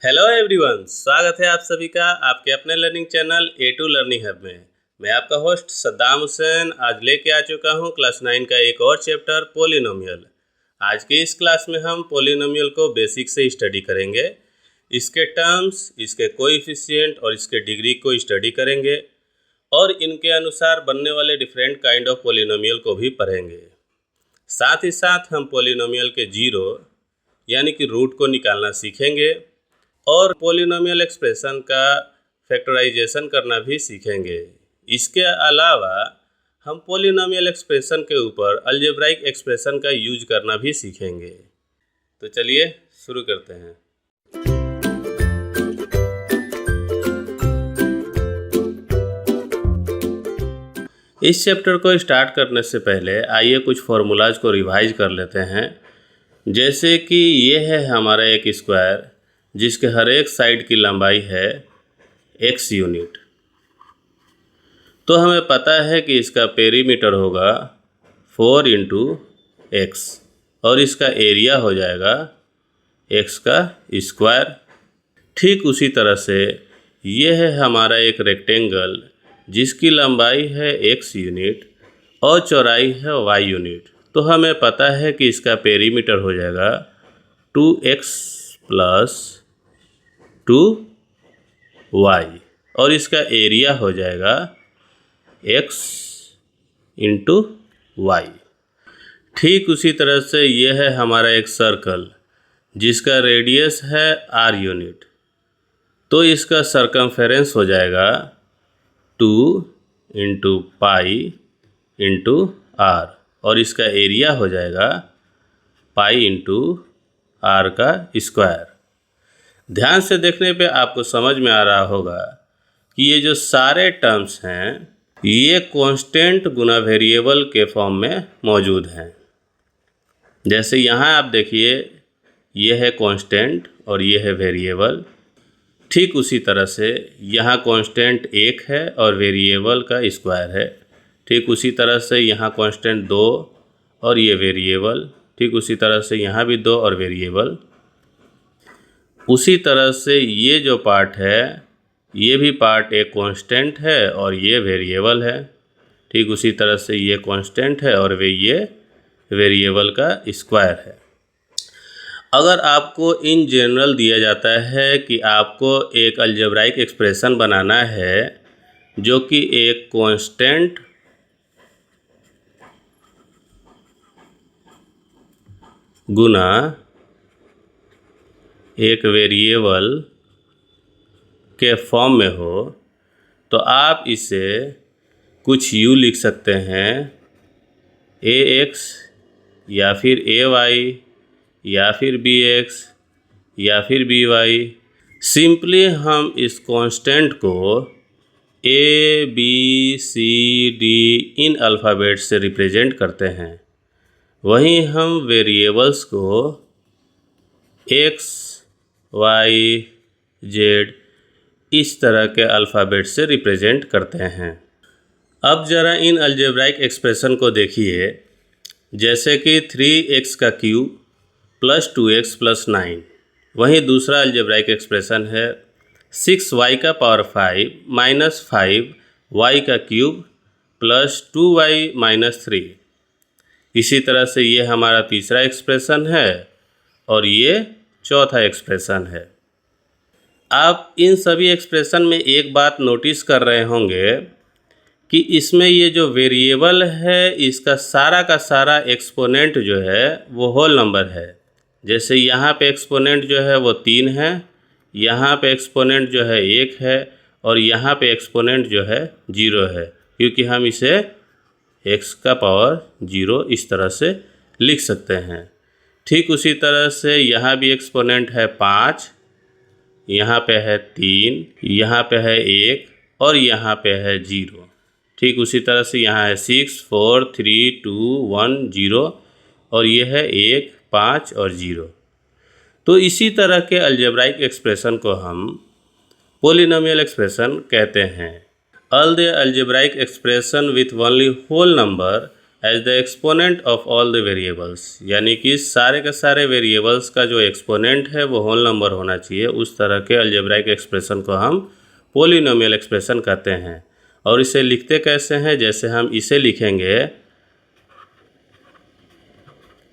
Hello everyone, स्वागत है आप सभी का आपके अपने learning channel A2 learning hub में। मैं आपका होस्ट सद्दाम हुसैन आज लेके आ चुका हूँ क्लास 9 का एक और चैप्टर पोलिनोमियल। आज के इस क्लास में हम पोलिनोमियल को बेसिक से स्टडी करेंगे, इसके टर्म्स, इसके कोएफिशिएंट और इसके डिग्री को स्टडी करेंगे और इनके अनुसार बनने वाले डिफरेंट काइंड ऑफ पोलिनोमियल को भी पढ़ेंगे। साथ ही साथ हम पोलिनोमियल के जीरो यानी कि रूट को निकालना सीखेंगे और पोलिनोमियल एक्सप्रेशन का फैक्टराइजेशन करना भी सीखेंगे। इसके अलावा हम पोलिनोमियल एक्सप्रेशन के ऊपर अलजेब्राइक एक्सप्रेशन का यूज करना भी सीखेंगे। तो चलिए शुरू करते हैं। इस चैप्टर को स्टार्ट करने से पहले आइए कुछ फॉर्मूलाज को रिवाइज कर लेते हैं। जैसे कि ये है हमारा एक स्क्वायर जिसके हर एक साइड की लंबाई है x यूनिट। तो हमें पता है कि इसका पेरीमीटर होगा 4 इंटू एक्स और इसका एरिया हो जाएगा x का स्क्वायर। ठीक उसी तरह से ये है हमारा एक रेक्टेंगल जिसकी लंबाई है x यूनिट और चौड़ाई है y यूनिट। तो हमें पता है कि इसका पेरीमीटर हो जाएगा 2x प्लस 2y और इसका एरिया हो जाएगा x इंटू वाई। ठीक उसी तरह से यह है हमारा एक सर्कल जिसका रेडियस है r यूनिट। तो इसका सरकमफेरेंस हो जाएगा 2 इंटू पाई इंटू r और इसका एरिया हो जाएगा पाई इंटू r का स्क्वायर। ध्यान से देखने पे आपको समझ में आ रहा होगा कि ये जो सारे टर्म्स हैं ये कांस्टेंट गुना वेरिएबल के फॉर्म में मौजूद हैं। जैसे यहाँ आप देखिए ये है कांस्टेंट और ये है वेरिएबल। ठीक उसी तरह से यहाँ कांस्टेंट 1 है और वेरिएबल का स्क्वायर है। ठीक उसी तरह से यहाँ कांस्टेंट 2 और ये वेरिएबल। ठीक उसी तरह से यहाँ भी 2 और वेरिएबल। उसी तरह से ये जो पार्ट है ये भी पार्ट एक कांस्टेंट है और ये वेरिएबल है। ठीक उसी तरह से ये कांस्टेंट है और ये वेरिएबल का स्क्वायर है। अगर आपको इन जनरल दिया जाता है कि आपको एक अलजेब्राइक एक्सप्रेशन बनाना है जो कि एक कांस्टेंट गुना एक वेरिएबल के फॉर्म में हो तो आप इसे कुछ u लिख सकते हैं, ax या फिर ay या फिर bx या फिर by। सिंपली हम इस कांस्टेंट को a b c d in alphabet से रिप्रेजेंट करते हैं। वहीं हम वेरिएबल्स को x y z इस तरह के अल्फ़ाबेट से रिप्रेजेंट करते हैं। अब ज़रा इन अलजेब्राइक एक्सप्रेशन को देखिए। जैसे कि 3x का क्यूब प्लस 2x प्लस 9। वहीं दूसरा अलजेब्राइक एक्सप्रेशन है 6y का पावर 5 माइनस 5y का क्यूब प्लस 2y माइनस 3। इसी तरह से ये हमारा तीसरा एक्सप्रेशन है और ये चौथा एक्सप्रेशन है। आप इन सभी एक्सप्रेशन में एक बात नोटिस कर रहे होंगे कि इसमें ये जो वेरिएबल है इसका सारा का सारा एक्सपोनेंट जो है वो होल नंबर है। जैसे यहाँ पे एक्सपोनेंट जो है वो 3 है, यहाँ पे एक्सपोनेंट जो है 1 है और यहाँ पे एक्सपोनेंट जो है 0 है, क्योंकि हम इसे x का पावर 0 इस तरह से लिख सकते हैं। ठीक उसी तरह से यहाँ भी एक्सपोनेंट है 5, यहाँ पे है 3, यहाँ पे है 1 और यहाँ पे है 0। ठीक उसी तरह से यहाँ है 6 4 3 2 1 0 और ये है 1 5 और 0। तो इसी तरह के अलजेब्राइक एक्सप्रेशन को हम पोलिनोमियल एक्सप्रेशन कहते हैं। All the algebraic expression with only whole number as the exponent of all the variables, यानी कि सारे के सारे वेरिएबल्स का जो एक्सपोनेंट है वो होल नंबर होना चाहिए। उस तरह के अलजेब्राइक एक्सप्रेशन को हम पोलिनोमियल एक्सप्रेशन कहते हैं। और इसे लिखते कैसे हैं, जैसे हम इसे लिखेंगे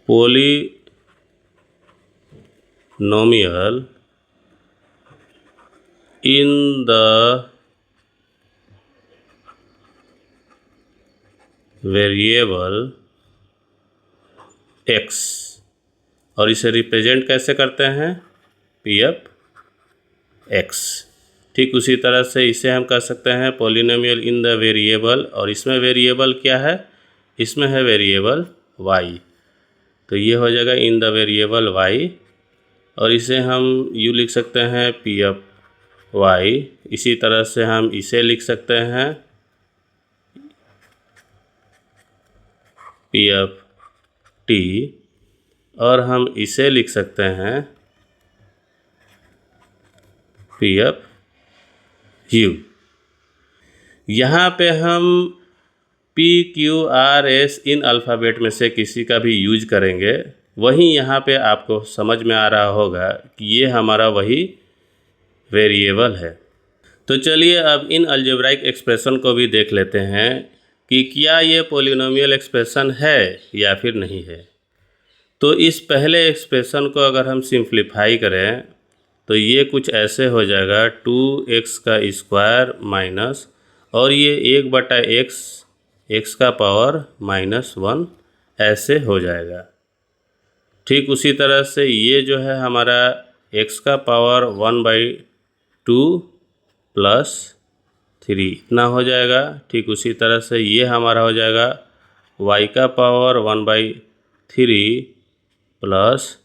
polynomial in the variable x, और इसे रिप्रेजेंट कैसे करते हैं, पी एफ एक्स। ठीक उसी तरह से इसे हम कह सकते हैं पोलिनोमियल इन द वेरिएबल, और इसमें वेरिएबल क्या है, इसमें है वेरिएबल y, तो ये हो जाएगा इन द वेरिएबल y, और इसे हम यू लिख सकते हैं पी एफ वाई। इसी तरह से हम इसे लिख सकते हैं पी एफ टी, और हम इसे लिख सकते हैं पी एफ यू। यहाँ पे हम पी क्यू आर एस इन अल्फ़ाबेट में से किसी का भी यूज करेंगे। वहीं यहाँ पे आपको समझ में आ रहा होगा कि ये हमारा वही वेरिएबल है। तो चलिए अब इन अलजेब्राइक एक्सप्रेशन को भी देख लेते हैं कि क्या ये पोलिनोमियल एक्सप्रेशन है या फिर नहीं है। तो इस पहले एक्सप्रेशन को अगर हम सिंप्लीफाई करें तो ये कुछ ऐसे हो जाएगा 2x का स्क्वायर माइनस, और ये 1/x x का पावर -1 ऐसे हो जाएगा। ठीक उसी तरह से ये जो है हमारा x का पावर 1/2 प्लस 3 इतना हो जाएगा। ठीक उसी तरह से ये हमारा हो जाएगा y का पावर 1/3 प्लस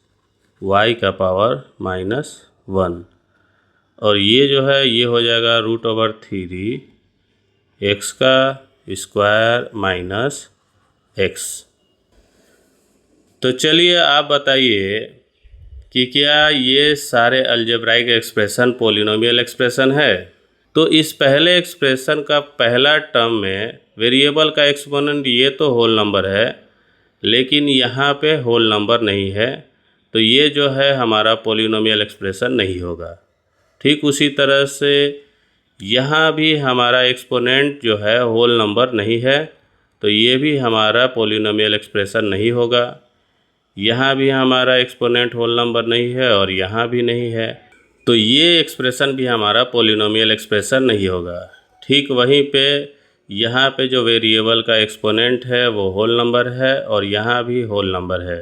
y का पावर -1, और ये जो है ये हो जाएगा √3 x का स्क्वायर माइनस x। तो चलिए आप बताइए कि क्या ये सारे अलजेब्राइक एक्सप्रेशन पोलिनोमियल एक्सप्रेशन है। तो इस पहले एक्सप्रेशन का पहला टर्म में वेरिएबल का एक्सपोनेंट ये तो होल नंबर है, लेकिन यहाँ पे होल नंबर नहीं है, तो ये जो है हमारा पोलिनोमियल एक्सप्रेशन नहीं होगा। ठीक उसी तरह से यहाँ भी हमारा एक्सपोनेंट जो है होल नंबर नहीं है, तो ये भी हमारा पोलिनोमियल एक्सप्रेशन नहीं होगा। यहाँ भी हमारा एक्सपोनेंट होल नंबर नहीं है और यहाँ भी नहीं है, तो ये एक्सप्रेशन भी हमारा पोलिनोमियल एक्सप्रेशन नहीं होगा। ठीक वहीं पे यहाँ पे जो वेरिएबल का एक्सपोनेंट है वो होल नंबर है और यहाँ भी होल नंबर है,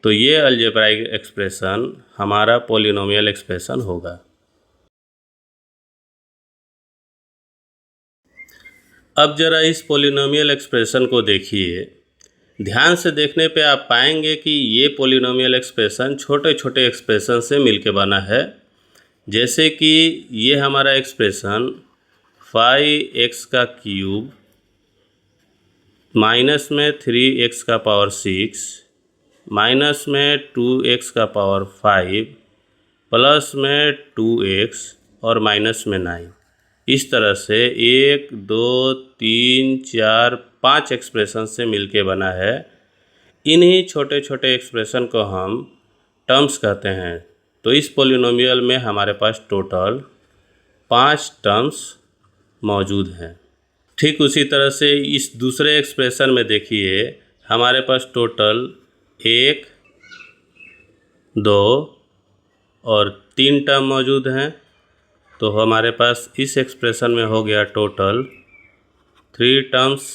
तो ये अलजेब्राइक एक्सप्रेशन हमारा पोलिनोमियल एक्सप्रेशन होगा। अब ज़रा इस पोलिनोमियल एक्सप्रेशन को देखिए। ध्यान से देखने पे आप पाएंगे कि ये पोलिनोमियल एक्सप्रेशन छोटे छोटे एक्सप्रेशन से मिलके बना है। जैसे कि ये हमारा एक्सप्रेशन 5x का क्यूब माइनस में 3x का पावर 6 माइनस में 2x का पावर 5 प्लस में 2x और माइनस में 9, इस तरह से 1 2 3 4 5 एक्सप्रेशन से मिलके बना है। इन्हीं छोटे छोटे एक्सप्रेशन को हम टर्म्स कहते हैं। तो इस पोलिनोमियल में हमारे पास टोटल 5 टर्म्स मौजूद हैं। ठीक उसी तरह से इस दूसरे एक्सप्रेशन में देखिए हमारे पास टोटल 1 2 और 3 टर्म मौजूद हैं, तो हमारे पास इस एक्सप्रेशन में हो गया टोटल 3 टर्म्स।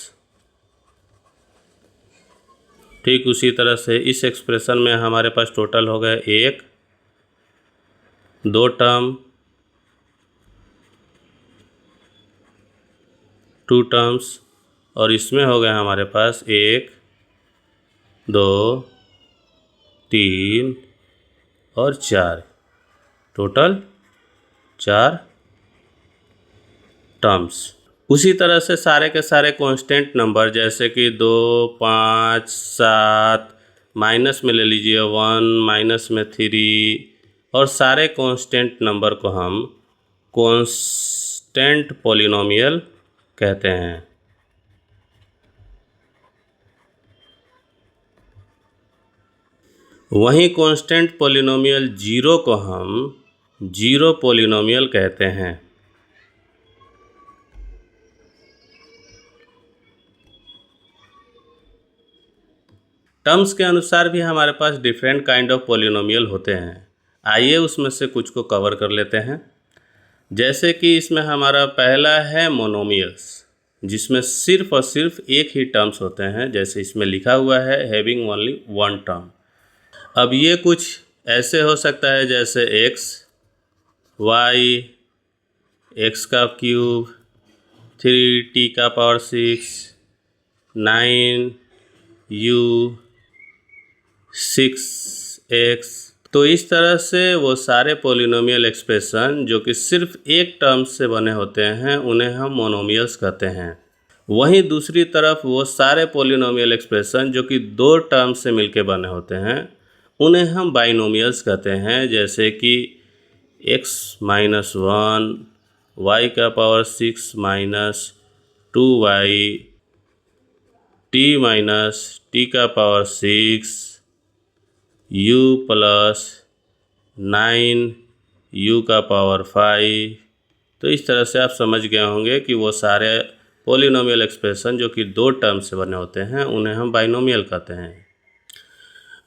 ठीक उसी तरह से इस एक्सप्रेशन में हमारे पास टोटल हो गए 1 2 टर्म 2 टर्म्स, और इसमें हो गए हमारे पास 1 2 3 और 4, टोटल 4 टर्म्स। उसी तरह से सारे के सारे कांस्टेंट नंबर जैसे कि 2 5 7 माइनस में ले लीजिए 1 माइनस में 3, और सारे कांस्टेंट नंबर को हम कांस्टेंट पोलिनोमियल कहते हैं। वहीं कांस्टेंट पॉलिनोमियल जीरो को हम जीरो पॉलिनोमियल कहते हैं। टर्म्स के अनुसार भी हमारे पास डिफरेंट काइंड ऑफ पॉलिनोमियल होते हैं। आइए उसमें से कुछ को कवर कर लेते हैं। जैसे कि इसमें हमारा पहला है मोनोमियल्स, जिसमें सिर्फ और सिर्फ एक ही टर्म्स होते हैं। जैसे इसमें लिखा हुआ है हैविंग ओनली वन टर्म। अब ये कुछ ऐसे हो सकता है जैसे एक्स, वाई, एक्स का क्यूब, 3t का पावर 6, 9 u, 6x। तो इस तरह से वो सारे पॉलिनोमियल एक्सप्रेशन जो कि सिर्फ एक टर्म से बने होते हैं उन्हें हम मोनोमियल्स कहते हैं। वहीं दूसरी तरफ वो सारे पॉलिनोमियल एक्सप्रेशन जो कि दो टर्म से मिलके बने होते हैं उन्हें हम बाइनोमियल्स कहते हैं। जैसे कि x माइनस 1, y का power 6 minus 2y, t minus t का पावर 6, u प्लस 9u का पावर 5। तो इस तरह से आप समझ गए होंगे कि वो सारे पॉलिनोमियल एक्सप्रेशन जो कि दो टर्म से बने होते हैं उन्हें हम बाइनोमियल कहते हैं।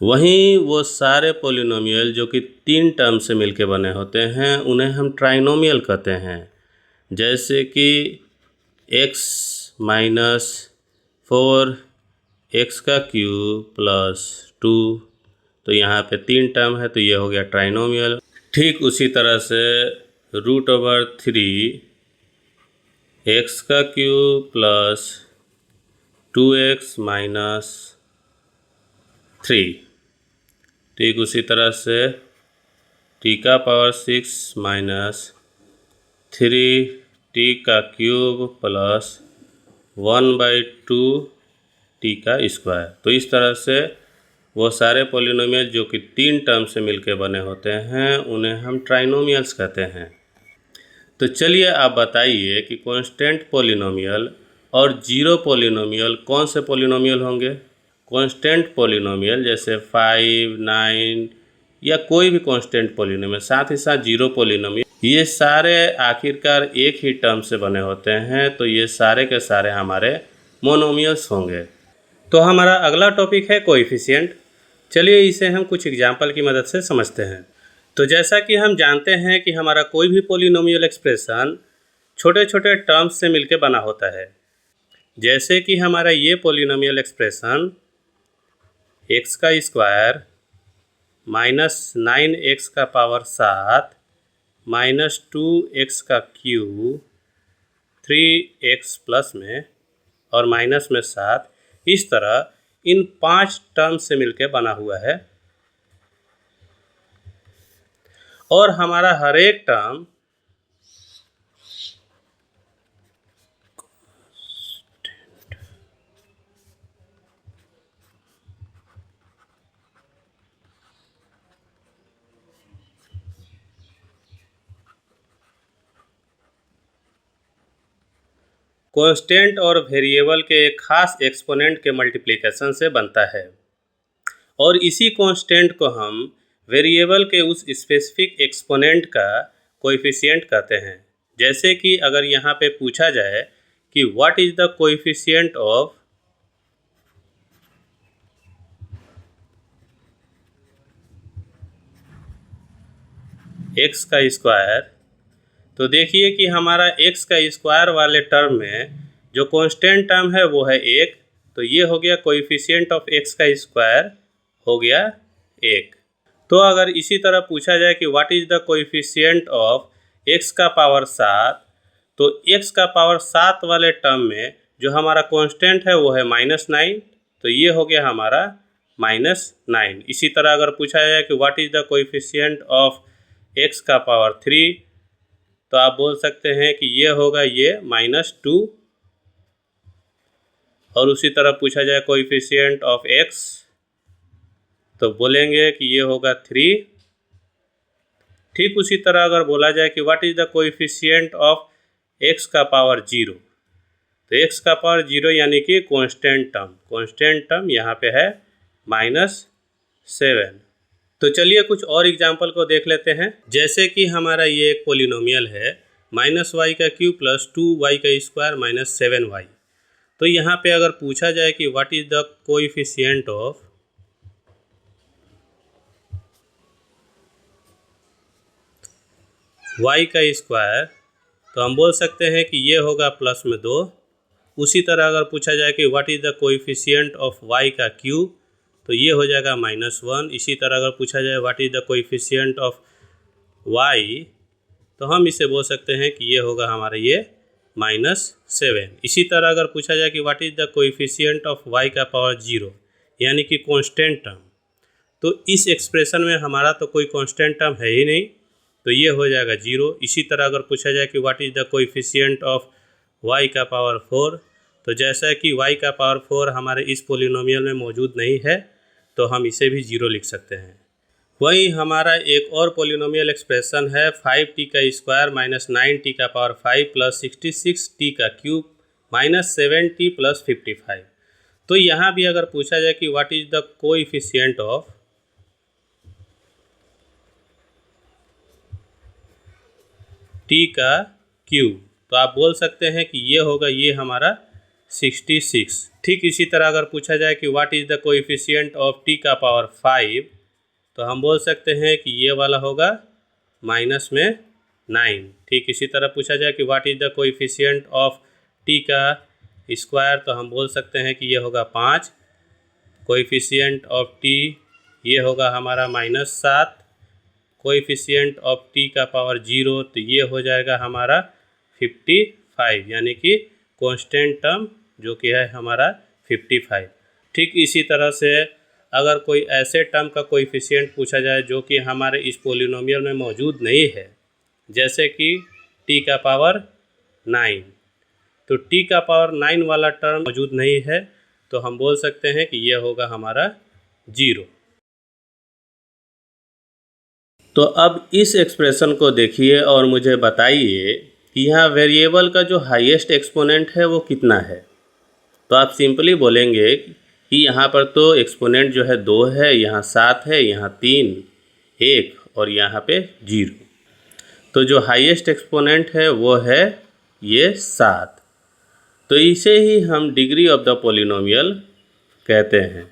वहीं वो सारे पॉलिनोमियल जो कि तीन टर्म से मिलके बने होते हैं उन्हें हम ट्राइनोमियल कहते हैं। जैसे कि x माइनस 4 x का क्यूब प्लस 2, तो यहाँ पे तीन टर्म है तो ये हो गया ट्राइनोमियल। ठीक उसी तरह से √3 x का क्यूब प्लस 2x माइनस 3, ठीक उसी तरह से t का पावर 6 माइनस 3t का क्यूब प्लस 1/2 t का स्क्वायर। तो इस तरह से वो सारे पॉलिनोमियल जो कि तीन टर्म से मिलके बने होते हैं उन्हें हम ट्राइनोमियल्स कहते हैं। तो चलिए आप बताइए कि कांस्टेंट पॉलिनोमियल और जीरो पॉलिनोमियल कौन से पॉलिनोमियल होंगे। कांस्टेंट पॉलिनोमियल जैसे 5, 9 या कोई भी कांस्टेंट पॉलिनोमियल, साथ ही साथ जीरो पॉलिनोमियल, ये सारे आखिरकार एक ही टर्म से बने होते हैं। तो ये सारे के सारे हमारे मोनोमियल्स होंगे। तो हमारा अगला टॉपिक है कोएफिशिएंट। चलिए इसे हम कुछ एग्जाम्पल की मदद से समझते हैं। तो जैसा कि हम जानते हैं कि हमारा कोई भी पॉलिनोमियल एक्सप्रेशन छोटे छोटे टर्म्स से मिलके बना होता है। जैसे कि हमारा ये पॉलिनोमियल एक्सप्रेशन x का स्क्वायर माइनस 9x का पावर 7 माइनस 2x का क्यूब 3x प्लस में और माइनस में 7, इस तरह इन 5 टर्म से मिलके बना हुआ है। और हमारा हर एक टर्म कांस्टेंट और वेरिएबल के एक खास एक्सपोनेंट के मल्टीप्लिकेशन से बनता है। और इसी कांस्टेंट को हम वेरिएबल के उस स्पेसिफिक एक्सपोनेंट का कोएफिशिएंट कहते हैं। जैसे कि अगर यहाँ पे पूछा जाए कि what is the coefficient of x का स्क्वायर, तो देखिए कि हमारा x का स्क्वायर वाले टर्म में जो कांस्टेंट टर्म है वो है 1, तो ये हो गया कोएफिशिएंट ऑफ x का स्क्वायर हो गया 1। तो अगर इसी तरह पूछा जाए कि what is the coefficient of x का पावर 7, तो x का पावर 7 वाले टर्म में जो हमारा कांस्टेंट है वो है -9, तो ये हो गया हमारा -9। इसी तरह अगर पूछा जाए कि what is the coefficient of x का पावर 3, तो आप बोल सकते हैं कि ये होगा ये -2। और उसी तरह पूछा जाए कोएफिशिएंट ऑफ x, तो बोलेंगे कि ये होगा 3। ठीक उसी तरह अगर बोला जाए कि what is the coefficient of x का पावर 0, तो x का पावर 0 यानी कि कांस्टेंट टर्म यहाँ पे है -7। तो चलिए कुछ और एग्जाम्पल को देख लेते हैं। जैसे कि हमारा ये एक पोलिनोमियल है -y का क्यूब प्लस 2y का स्क्वायर माइनस 7y। तो यहाँ पे अगर पूछा जाए कि what is the coefficient of y का स्क्वायर, तो हम बोल सकते हैं कि ये होगा प्लस में 2। उसी तरह अगर पूछा जाए कि what is the coefficient of y का क्यूब, तो ये हो जाएगा -1। इसी तरह अगर पूछा जाए what is the coefficient of y, तो हम इसे बोल सकते हैं कि ये होगा हमारा ये -7। इसी तरह अगर पूछा जाए कि what is the coefficient of y का पावर 0 यानी कि कांस्टेंट टर्म, तो इस एक्सप्रेशन में हमारा तो कोई कांस्टेंट टर्म है ही नहीं, तो ये हो जाएगा 0। इसी तरह अगर पूछा जाए कि what is the coefficient of y का पावर 4, तो जैसा कि y का पावर 4 हमारे इस पोलिनोमियल में मौजूद नहीं है, तो हम इसे भी 0 लिख सकते हैं। वही हमारा एक और पोलिनोमियल एक्सप्रेशन है 5t का स्क्वायर माइनस 9t का पावर 5 प्लस 66t का क्यूब माइनस 7t प्लस 55। तो यहाँ भी अगर पूछा जाए कि what is the coefficient of t का क्यूब, तो आप बोल सकते हैं कि ये होगा ये हमारा 66। ठीक इसी तरह अगर पूछा जाए कि what is the coefficient of t का पावर 5, तो हम बोल सकते हैं कि ये वाला होगा माइनस में 9। ठीक इसी तरह पूछा जाए कि what is the coefficient of t का स्क्वायर, तो हम बोल सकते हैं कि ये होगा 5। कोएफिशिएंट ऑफ t ये होगा हमारा -7। कोएफिशिएंट ऑफ t का पावर 0, तो ये हो जाएगा हमारा 55, यानी कि कांस्टेंट टर्म जो कि है हमारा 55। ठीक इसी तरह से अगर कोई ऐसे टर्म का कोएफिशिएंट पूछा जाए जो कि हमारे इस पोलिनोमियल में मौजूद नहीं है, जैसे कि t का पावर 9, तो t का पावर 9 वाला टर्म मौजूद नहीं है, तो हम बोल सकते हैं कि यह होगा हमारा 0। तो अब इस एक्सप्रेशन को देखिए और मुझे बताइए कि यहाँ वेरिएबल का जो हाईएस्ट एक्सपोनेंट है वो कितना है। तो आप सिंपली बोलेंगे कि यहाँ पर तो एक्सपोनेंट जो है 2 है, यहाँ 7 है, यहाँ 3, 1 और यहाँ पे 0। तो जो हाईएस्ट एक्सपोनेंट है वो है ये 7। तो इसे ही हम डिग्री ऑफ द पोलिनोमियल कहते हैं।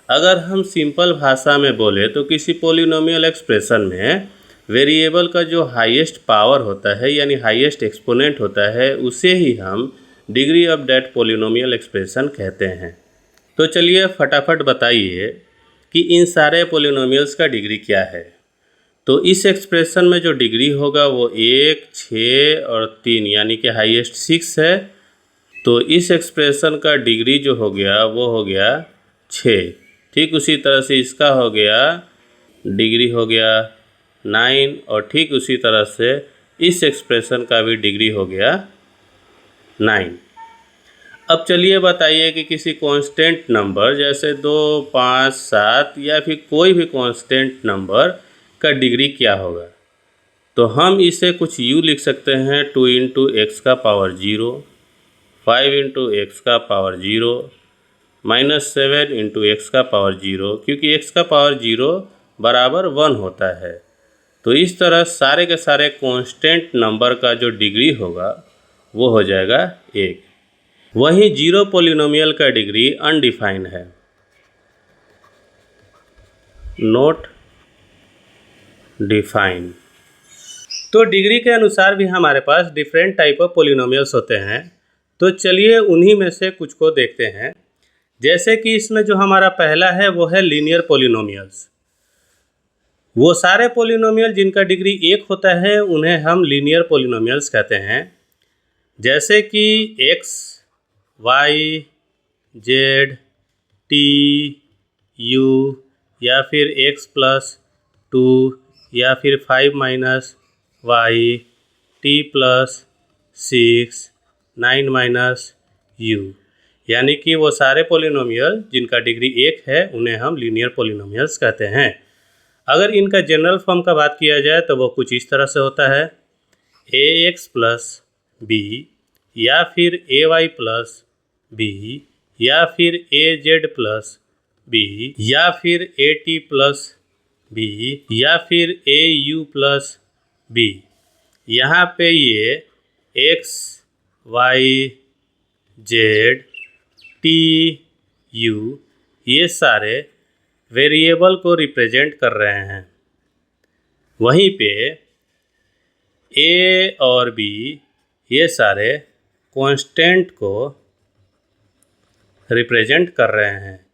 अगर हम सिंपल भाषा में बोले तो किसी पोलिनोमियल एक्सप्रेशन में वेरिएबल का जो हाईएस्ट पावर होता है यानी हाईएस्ट एक्सपोनेंट होता है, उसे ही हम degree of that polynomial expression कहते हैं। तो चलिए फटाफट बताइए कि इन सारे पोलिनोमियल्स का डिग्री क्या है। तो इस एक्सप्रेशन में जो डिग्री होगा वो 1, 6 और 3 यानी कि हाईएस्ट 6 है। तो इस एक्सप्रेशन का डिग्री जो हो गया वो हो गया 6। ठीक उसी तरह से इसका हो गया डिग्री हो गया 9 और ठीक उसी तरह से इस एक्सप्रेशन का भी डिग्री हो गया 9। अब चलिए बताइए कि किसी कांस्टेंट नंबर जैसे 2, 5, 7 या फिर कोई भी कांस्टेंट नंबर का डिग्री क्या होगा। तो हम इसे कुछ u लिख सकते हैं 2 इंटू एक्स का पावर 0, 5 इंटू एक्स का पावर 0, -7 इंटू एक्स का पावर 0, क्योंकि x का पावर 0 बराबर 1 होता है। तो इस तरह सारे के सारे कांस्टेंट नंबर का जो डिग्री होगा वो हो जाएगा 1। वहीं 0 पोलिनोमियल का डिग्री अनडिफाइंड है, नॉट डिफाइंड। तो डिग्री के अनुसार भी हमारे पास डिफरेंट टाइप ऑफ पोलिनोमियल्स होते हैं। तो चलिए उन्हीं में से कुछ को देखते हैं। जैसे कि इसमें जो हमारा पहला है वो है लीनियर पोलिनोमियल्स। वो सारे पोलिनोमियल जिनका डिग्री 1 होता है उन्हें हम लीनियर पोलिनोमियल्स कहते हैं। जैसे कि x, y, z, t, u या फिर x प्लस 2 या फिर 5 minus y, t plus 6, 9 minus u, यानी कि वो सारे पोलिनोमियल जिनका डिग्री 1 है उन्हें हम लीनियर पोलिनोमियल्स कहते हैं। अगर इनका जनरल फॉर्म का बात किया जाए तो वो कुछ इस तरह से होता है ax प्लस b या फिर ay प्लस b या फिर az प्लस बी, या फिर ए टी प्लस बी, या फिर ए यू प्लस बी। यहाँ पे ये x y z t u ये सारे वेरिएबल को रिप्रेजेंट कर रहे हैं। वहीं पे ए और बी ये सारे कांस्टेंट को रिप्रेजेंट कर रहे हैं।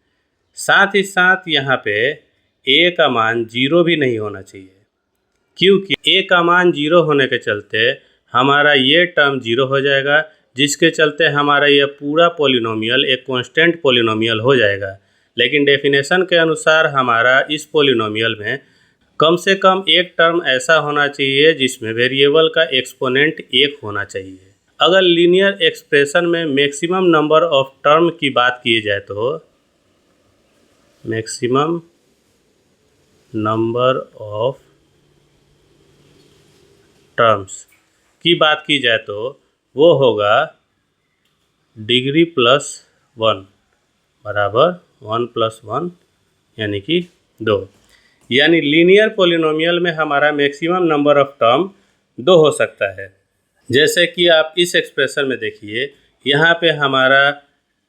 साथ ही साथ यहाँ पे ए का मान 0 भी नहीं होना चाहिए, क्योंकि ए का मान 0 होने के चलते हमारा ये टर्म 0 हो जाएगा, जिसके चलते हमारा ये पूरा पॉलिनोमियल एक कांस्टेंट पॉलिनोमियल हो जाएगा। लेकिन डेफिनेशन के अनुसार हमारा इस पॉलिनोमियल में कम से कम एक टर्म ऐसा होना चाहिए जिसमें वेरिएबल का एक्सपोनेंट 1 होना चाहिए। अगर लीनियर एक्सप्रेशन में मैक्सिमम नंबर ऑफ टर्म की बात की जाए तो मैक्सिमम नंबर ऑफ टर्म्स की बात की जाए तो वो होगा डिग्री प्लस 1 बराबर 1 + 1 यानी कि 2। यानी लीनियर पॉलिनोमियल में हमारा मैक्सिमम नंबर ऑफ टर्म 2 हो सकता है। जैसे कि आप इस एक्सप्रेशन में देखिए, यहाँ पे हमारा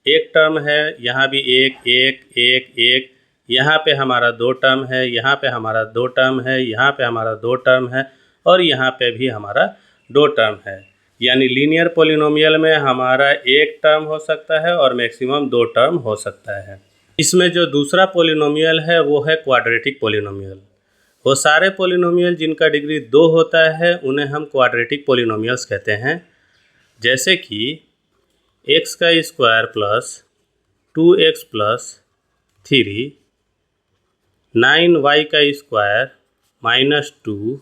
एक टर्म है, यहाँ भी एक एक एक एक, यहाँ पे हमारा 2 टर्म है, यहाँ पे हमारा 2 टर्म है, यहाँ पे हमारा 2 टर्म है और यहाँ पे भी हमारा 2 टर्म है। यानी लीनियर पॉलिनोमियल में हमारा एक टर्म हो सकता है और मैक्सिमम 2 टर्म हो सकता है। इसमें जो दूसरा पॉलिनोमियल है वो है क्वाड्रेटिक पॉलिनोमियल। वो सारे पॉलिनोमियल जिनका डिग्री 2 होता है उन्हें हम क्वाड्रेटिक पॉलिनोमियल्स कहते हैं। जैसे कि x² + 2x + 3 9y² - 2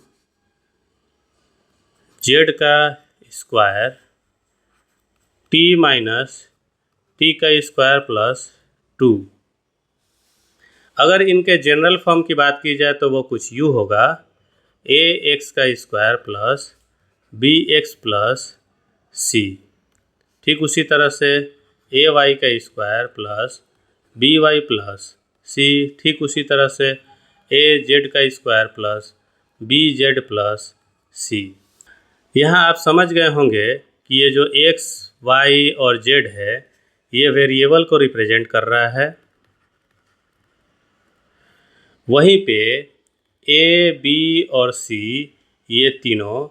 z² t - t² + 2। अगर इनके जनरल फॉर्म की बात की जाए तो वो कुछ यूँ होगा ax² + bx + c। ठीक उसी तरह से ay² + by + c। ठीक उसी तरह से az² + bz + c। यहाँ आप समझ गए होंगे कि ये जो x, y और z है ये वेरिएबल को रिप्रेजेंट कर रहा है। वहीं पे a, b और c ये तीनों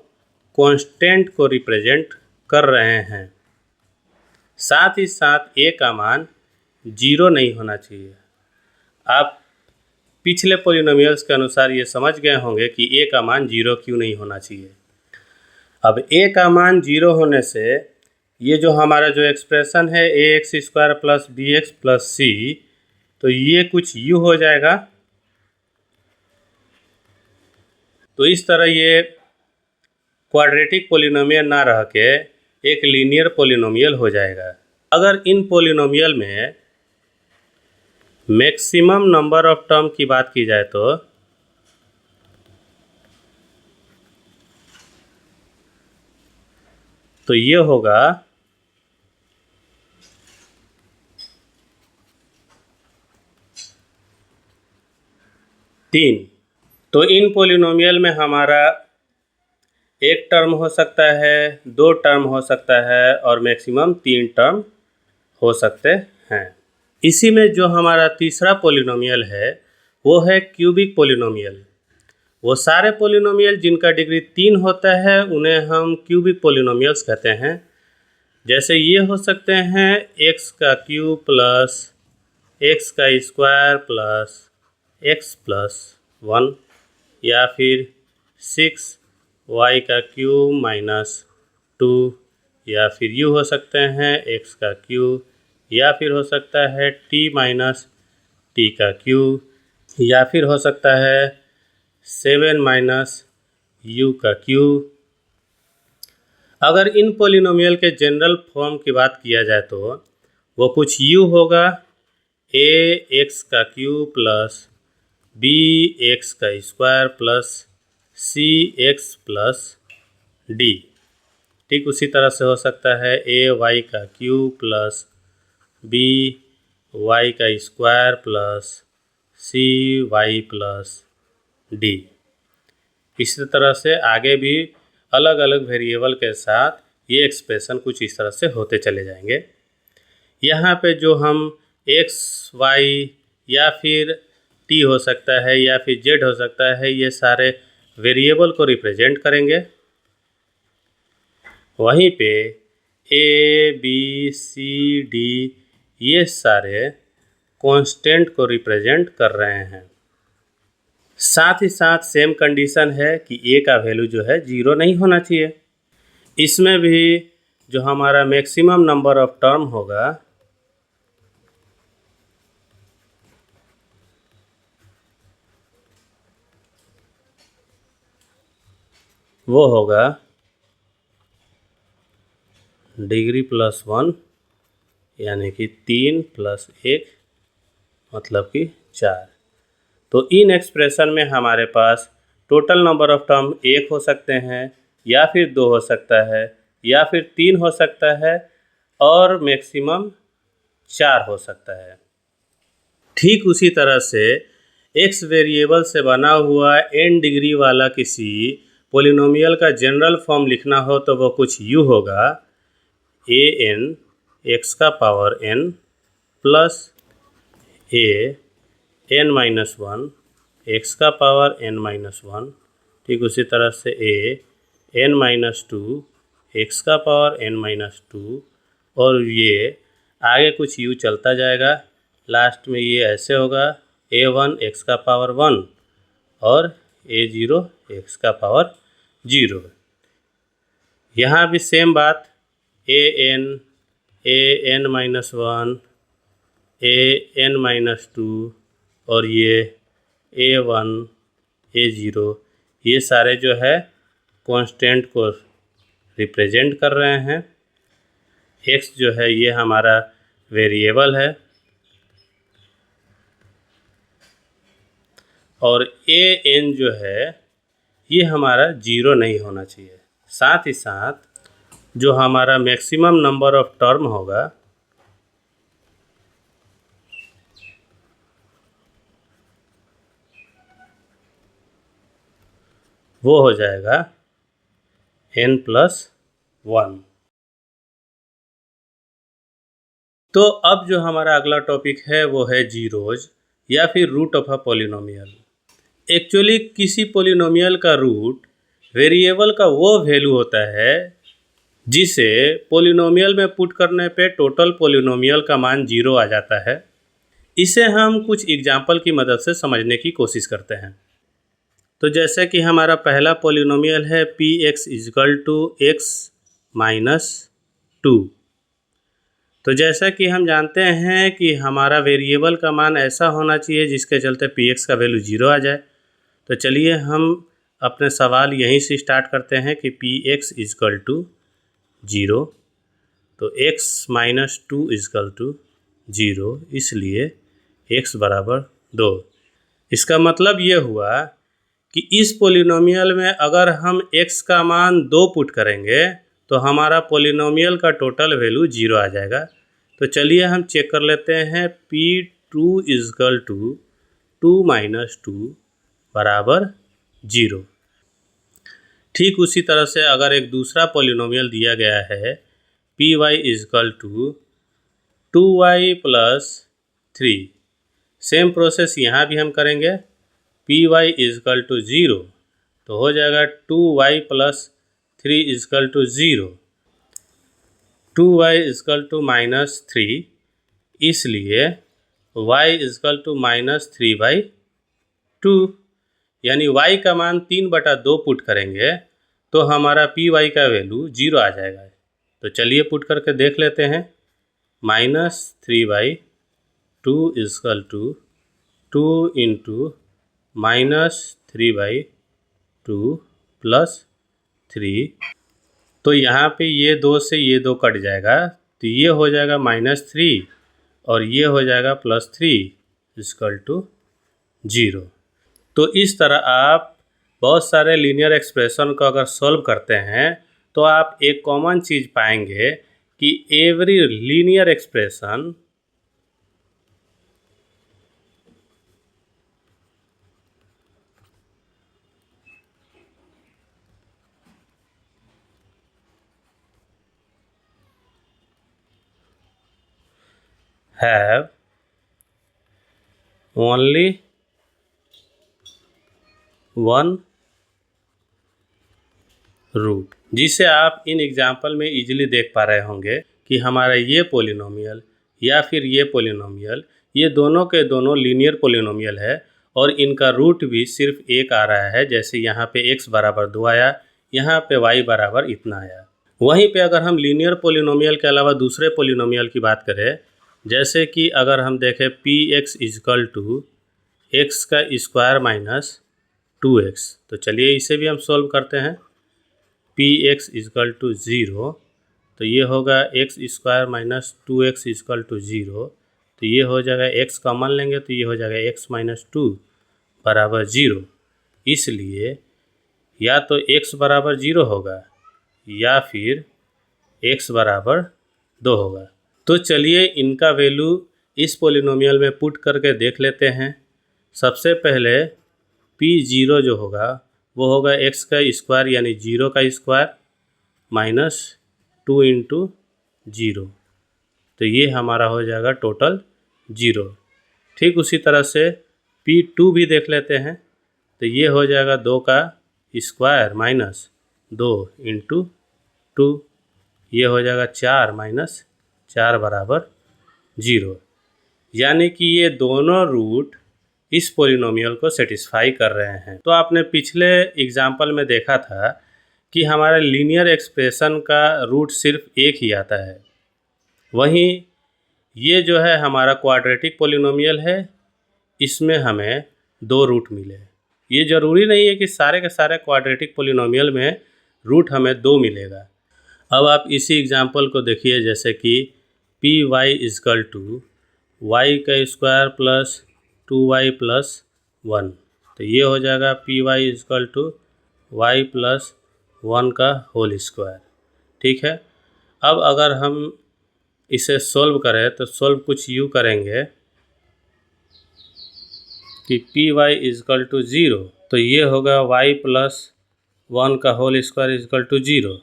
कांस्टेंट को रिप्रेजेंट कर रहे हैं। साथ ही साथ a का मान 0 नहीं होना चाहिए। आप पिछले पॉलिनोमियल्स के अनुसार ये समझ गए होंगे कि a का मान 0 क्यों नहीं होना चाहिए। अब a का मान 0 होने से ये जो हमारा जो एक्सप्रेशन है ax² + bx + c, तो ये कुछ यूँ हो जाएगा। तो इस तरह ये क्वाड्रेटिक पॉलिनोमियल ना रह के एक लीनियर पॉलिनोमियल हो जाएगा। अगर इन पॉलिनोमियल में मैक्सिमम नंबर ऑफ टर्म की बात की जाए तो ये होगा 3। तो इन पॉलिनोमियल में हमारा एक टर्म हो सकता है, 2 टर्म हो सकता है और मैक्सिमम 3 टर्म हो सकते हैं। इसी में जो हमारा तीसरा पॉलिनोमियल है वो है क्यूबिक पॉलिनोमियल। वो सारे पॉलिनोमियल जिनका डिग्री 3 होता है उन्हें हम क्यूबिक पॉलिनोमियल्स कहते हैं। जैसे ये हो सकते हैं x³ + x² + x + 1, या फिर 6y³ - 2, या फिर यूँ हो सकते हैं x³, या फिर हो सकता है t - t³, या फिर हो सकता है 7 - u³। अगर इन पॉलिनोमियल के जनरल फॉर्म की बात किया जाए तो वो कुछ यूँ होगा ax³ + bx² + cx + d। ठीक उसी तरह से हो सकता है ay³ + वाई का स्क्वायर प्लस सी वाई प्लस डी। इसी तरह से आगे भी अलग अलग वेरिएबल के साथ ये एक्सप्रेशन कुछ इस तरह से होते चले जाएंगे। यहाँ पे जो हम एक्स वाई या फिर टी हो सकता है या फिर जेड हो सकता है, ये सारे वेरिएबल को रिप्रेजेंट करेंगे। वहीं पे ए बी सी डी ये सारे कांस्टेंट को रिप्रेजेंट कर रहे हैं। साथ ही साथ सेम कंडीशन है कि ए का वैल्यू जो है 0 नहीं होना चाहिए। इसमें भी जो हमारा मैक्सिमम नंबर ऑफ टर्म होगा वो होगा डिग्री प्लस 1 यानी कि 3 प्लस 1 मतलब कि 4। तो इन एक्सप्रेशन में हमारे पास टोटल नंबर ऑफ टर्म 1 हो सकते हैं या फिर 2 हो सकता है या फिर 3 हो सकता है और मैक्सिमम 4 हो सकता है। ठीक उसी तरह से x वेरिएबल से बना हुआ n डिग्री वाला किसी पोलिनोमियल का जनरल फॉर्म लिखना हो तो वो कुछ यूँ होगा, ए एन एक्स का पावर n प्लस ए एन माइनस 1 एक्स का पावर n माइनस 1। ठीक उसी तरह से ए एन माइनस 2 एक्स का पावर n माइनस 2, और ये आगे कुछ यू चलता जाएगा। लास्ट में ये ऐसे होगा a1 एक्स का पावर 1 और a0 एक्स का पावर 0। यहाँ भी सेम बात, a n minus 1 a n minus 2 और ये a1 a0 ये सारे जो है कांस्टेंट को रिप्रेजेंट कर रहे हैं। x जो है ये हमारा वेरिएबल है और ए एन जो है ये हमारा 0 नहीं होना चाहिए। साथ ही साथ जो हमारा मैक्सिमम नंबर ऑफ टर्म होगा वो हो जाएगा n प्लस 1। तो अब जो हमारा अगला टॉपिक है वो है जीरोज या फिर root of a polynomial. Actually किसी पॉलिनोमियल का रूट वेरिएबल का वो वैल्यू होता है जिसे पॉलिनोमियल में पुट करने पे टोटल पॉलिनोमियल का मान 0 आ जाता है। इसे हम कुछ एग्जाम्पल की मदद से समझने की कोशिश करते हैं। तो जैसे कि हमारा पहला पॉलिनोमियल है P x is equal to x minus 2। तो जैसा कि हम जानते हैं कि हमारा वेरिएबल का मान ऐसा होना चाहिए जिसके चलते पी एक्स का वैल्यू 0 आ जाए। तो चलिए हम अपने सवाल यहीं से स्टार्ट करते हैं कि पी एक्स इजकल टू 0, तो x माइनस 2 इजकल टू 0, इसलिए x बराबर 2। इसका मतलब ये हुआ कि इस पॉलिनोमियल में अगर हम x का मान 2 पुट करेंगे तो हमारा पॉलिनोमियल का टोटल वैल्यू 0 आ जाएगा। तो चलिए हम चेक कर लेते हैं P2 इजकल टू 2 माइनस 2 बराबर 0। ठीक उसी तरह से अगर एक दूसरा पॉलिनोमियल दिया गया है P y is equal to 2y plus 3, same process यहाँ भी हम करेंगे। पी वाई इजकल टू 0 तो हो जाएगा 2y plus 3 is equal to 0, 2y is equal to minus 3, इसलिए y इजकल टू माइनस 3/2, यानी y का मान 3/2 पुट करेंगे तो हमारा पी वाई का वैल्यू 0 आ जाएगा। तो चलिए पुट करके देख लेते हैं। Minus 3/2 is equal to 2 into minus 3/2 plus 3, तो यहाँ पे ये 2 से ये 2 कट जाएगा तो ये हो जाएगा -3 और ये हो जाएगा +3 इजकल टू 0। तो इस तरह आप बहुत सारे लीनियर एक्सप्रेशन को अगर सॉल्व करते हैं तो आप एक कॉमन चीज़ पाएंगे कि every linear expression have only one root, जिसे आप इन एग्जाम्पल में इजीली देख पा रहे होंगे कि हमारा ये पॉलिनोमियल या फिर ये पॉलिनोमियल, ये दोनों के दोनों लीनियर पॉलिनोमियल है और इनका रूट भी सिर्फ एक आ रहा है। जैसे यहाँ पे x बराबर 2 आया, यहाँ पे y बराबर इतना आया। वहीं पे अगर हम लीनियर पॉलिनोमियल के अलावा दूसरे पॉलिनोमियल की बात करें, जैसे कि अगर हम देखें px इजकल टू एक्स का स्क्वायर माइनस 2x, तो चलिए इसे भी हम सॉल्व करते हैं। px इजकल टू 0, तो ये होगा x square minus 2x is equal to 0, तो ये हो जाएगा x कॉमन लेंगे तो ये हो जाएगा x माइनस 2 बराबर 0। इसलिए या तो x बराबर 0 होगा या फिर x बराबर 2 होगा। तो चलिए इनका वैल्यू इस पॉलिनोमियल में पुट करके देख लेते हैं। सबसे पहले p0 जो होगा वो होगा x का स्क्वायर यानी 0 का स्क्वायर माइनस 2 इंटू 0, तो ये हमारा हो जाएगा टोटल 0। ठीक उसी तरह से p2 भी देख लेते हैं, तो ये हो जाएगा 2 का स्क्वायर माइनस 2 इंटू 2, ये हो जाएगा 4 माइनस 4 बराबर 0। यानी कि ये दोनों रूट इस पॉलिनोमियल को सेटिस्फाई कर रहे हैं। तो आपने पिछले एग्जाम्पल में देखा था कि हमारे लीनियर एक्सप्रेशन का रूट सिर्फ एक ही आता है। वहीं ये जो है हमारा क्वाड्रेटिक पॉलिनोमियल है, इसमें हमें 2 रूट मिले। ये ज़रूरी नहीं है कि सारे के सारे क्वाड्रेटिक पॉलिनोमियल में रूट हमें 2 मिलेगा। अब आप इसी एग्जाम्पल को देखिए, जैसे कि P y is equal to y का स्क्वायर प्लस 2y प्लस 1, तो ये हो जाएगा P y is equal to y plus 1 का होल स्क्वायर। ठीक है, अब अगर हम इसे सॉल्व करें तो सॉल्व कुछ यूँ करेंगे कि पी वाई इजकल टू 0, तो ये होगा y प्लस 1 का होल स्क्वायर इजकल टू 0,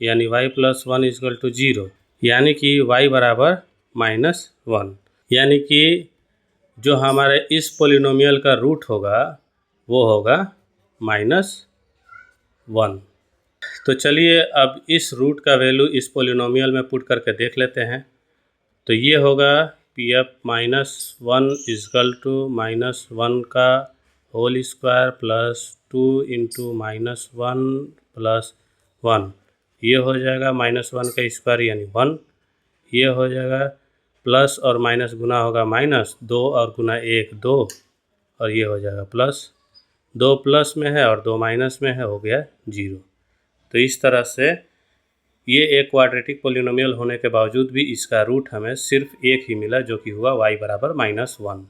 यानी y प्लस 1 इजकल टू 0, यानी कि y बराबर माइनस 1, यानी कि जो हमारे इस पॉलिनोमियल का रूट होगा वो होगा माइनस 1। तो चलिए अब इस रूट का वैल्यू इस पॉलिनोमियल में पुट करके देख लेते हैं। तो ये होगा P F minus 1 is equal to minus 1 का whole square plus 2 into minus 1 plus 1, ये हो जाएगा माइनस 1 का स्क्वायर यानी 1, ये हो जाएगा प्लस और माइनस गुना होगा माइनस 2 और गुना 1 2, और ये हो जाएगा प्लस 2 प्लस में है और 2 माइनस में है, हो गया 0। तो इस तरह से ये एक क्वाड्रेटिक पॉलिनोमियल होने के बावजूद भी इसका रूट हमें सिर्फ एक ही मिला, जो कि हुआ y बराबर माइनस 1।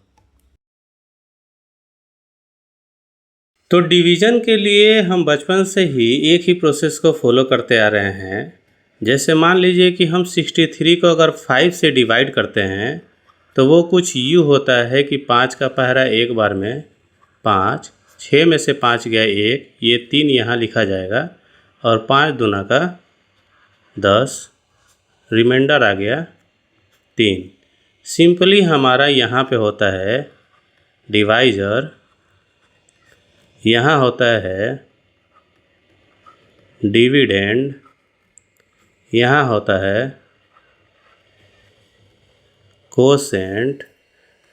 तो डिवीज़न के लिए हम बचपन से ही एक ही प्रोसेस को फॉलो करते आ रहे हैं। जैसे मान लीजिए कि हम 63 को अगर 5 से डिवाइड करते हैं तो वो कुछ यूँ होता है कि 5 का पहरा एक बार में 5, 6 में से 5 गया 1, ये 3 यहाँ लिखा जाएगा और 5 दूना का 10, रिमाइंडर आ गया 3। सिंपली हमारा यहाँ पे होता है डिवाइज़र, यहाँ होता है डिविडेंड, यहाँ होता है कोसेंट,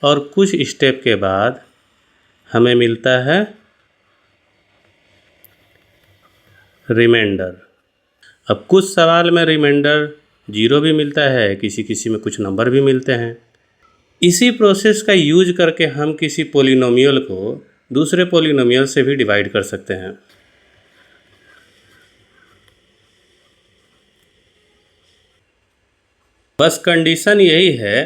और कुछ स्टेप के बाद हमें मिलता है रिमाइंडर। अब कुछ सवाल में रिमाइंडर 0 भी मिलता है, किसी किसी में कुछ नंबर भी मिलते हैं। इसी प्रोसेस का यूज करके हम किसी पॉलिनोमियल को दूसरे पॉलिनोमियल से भी डिवाइड कर सकते हैं। बस कंडीशन यही है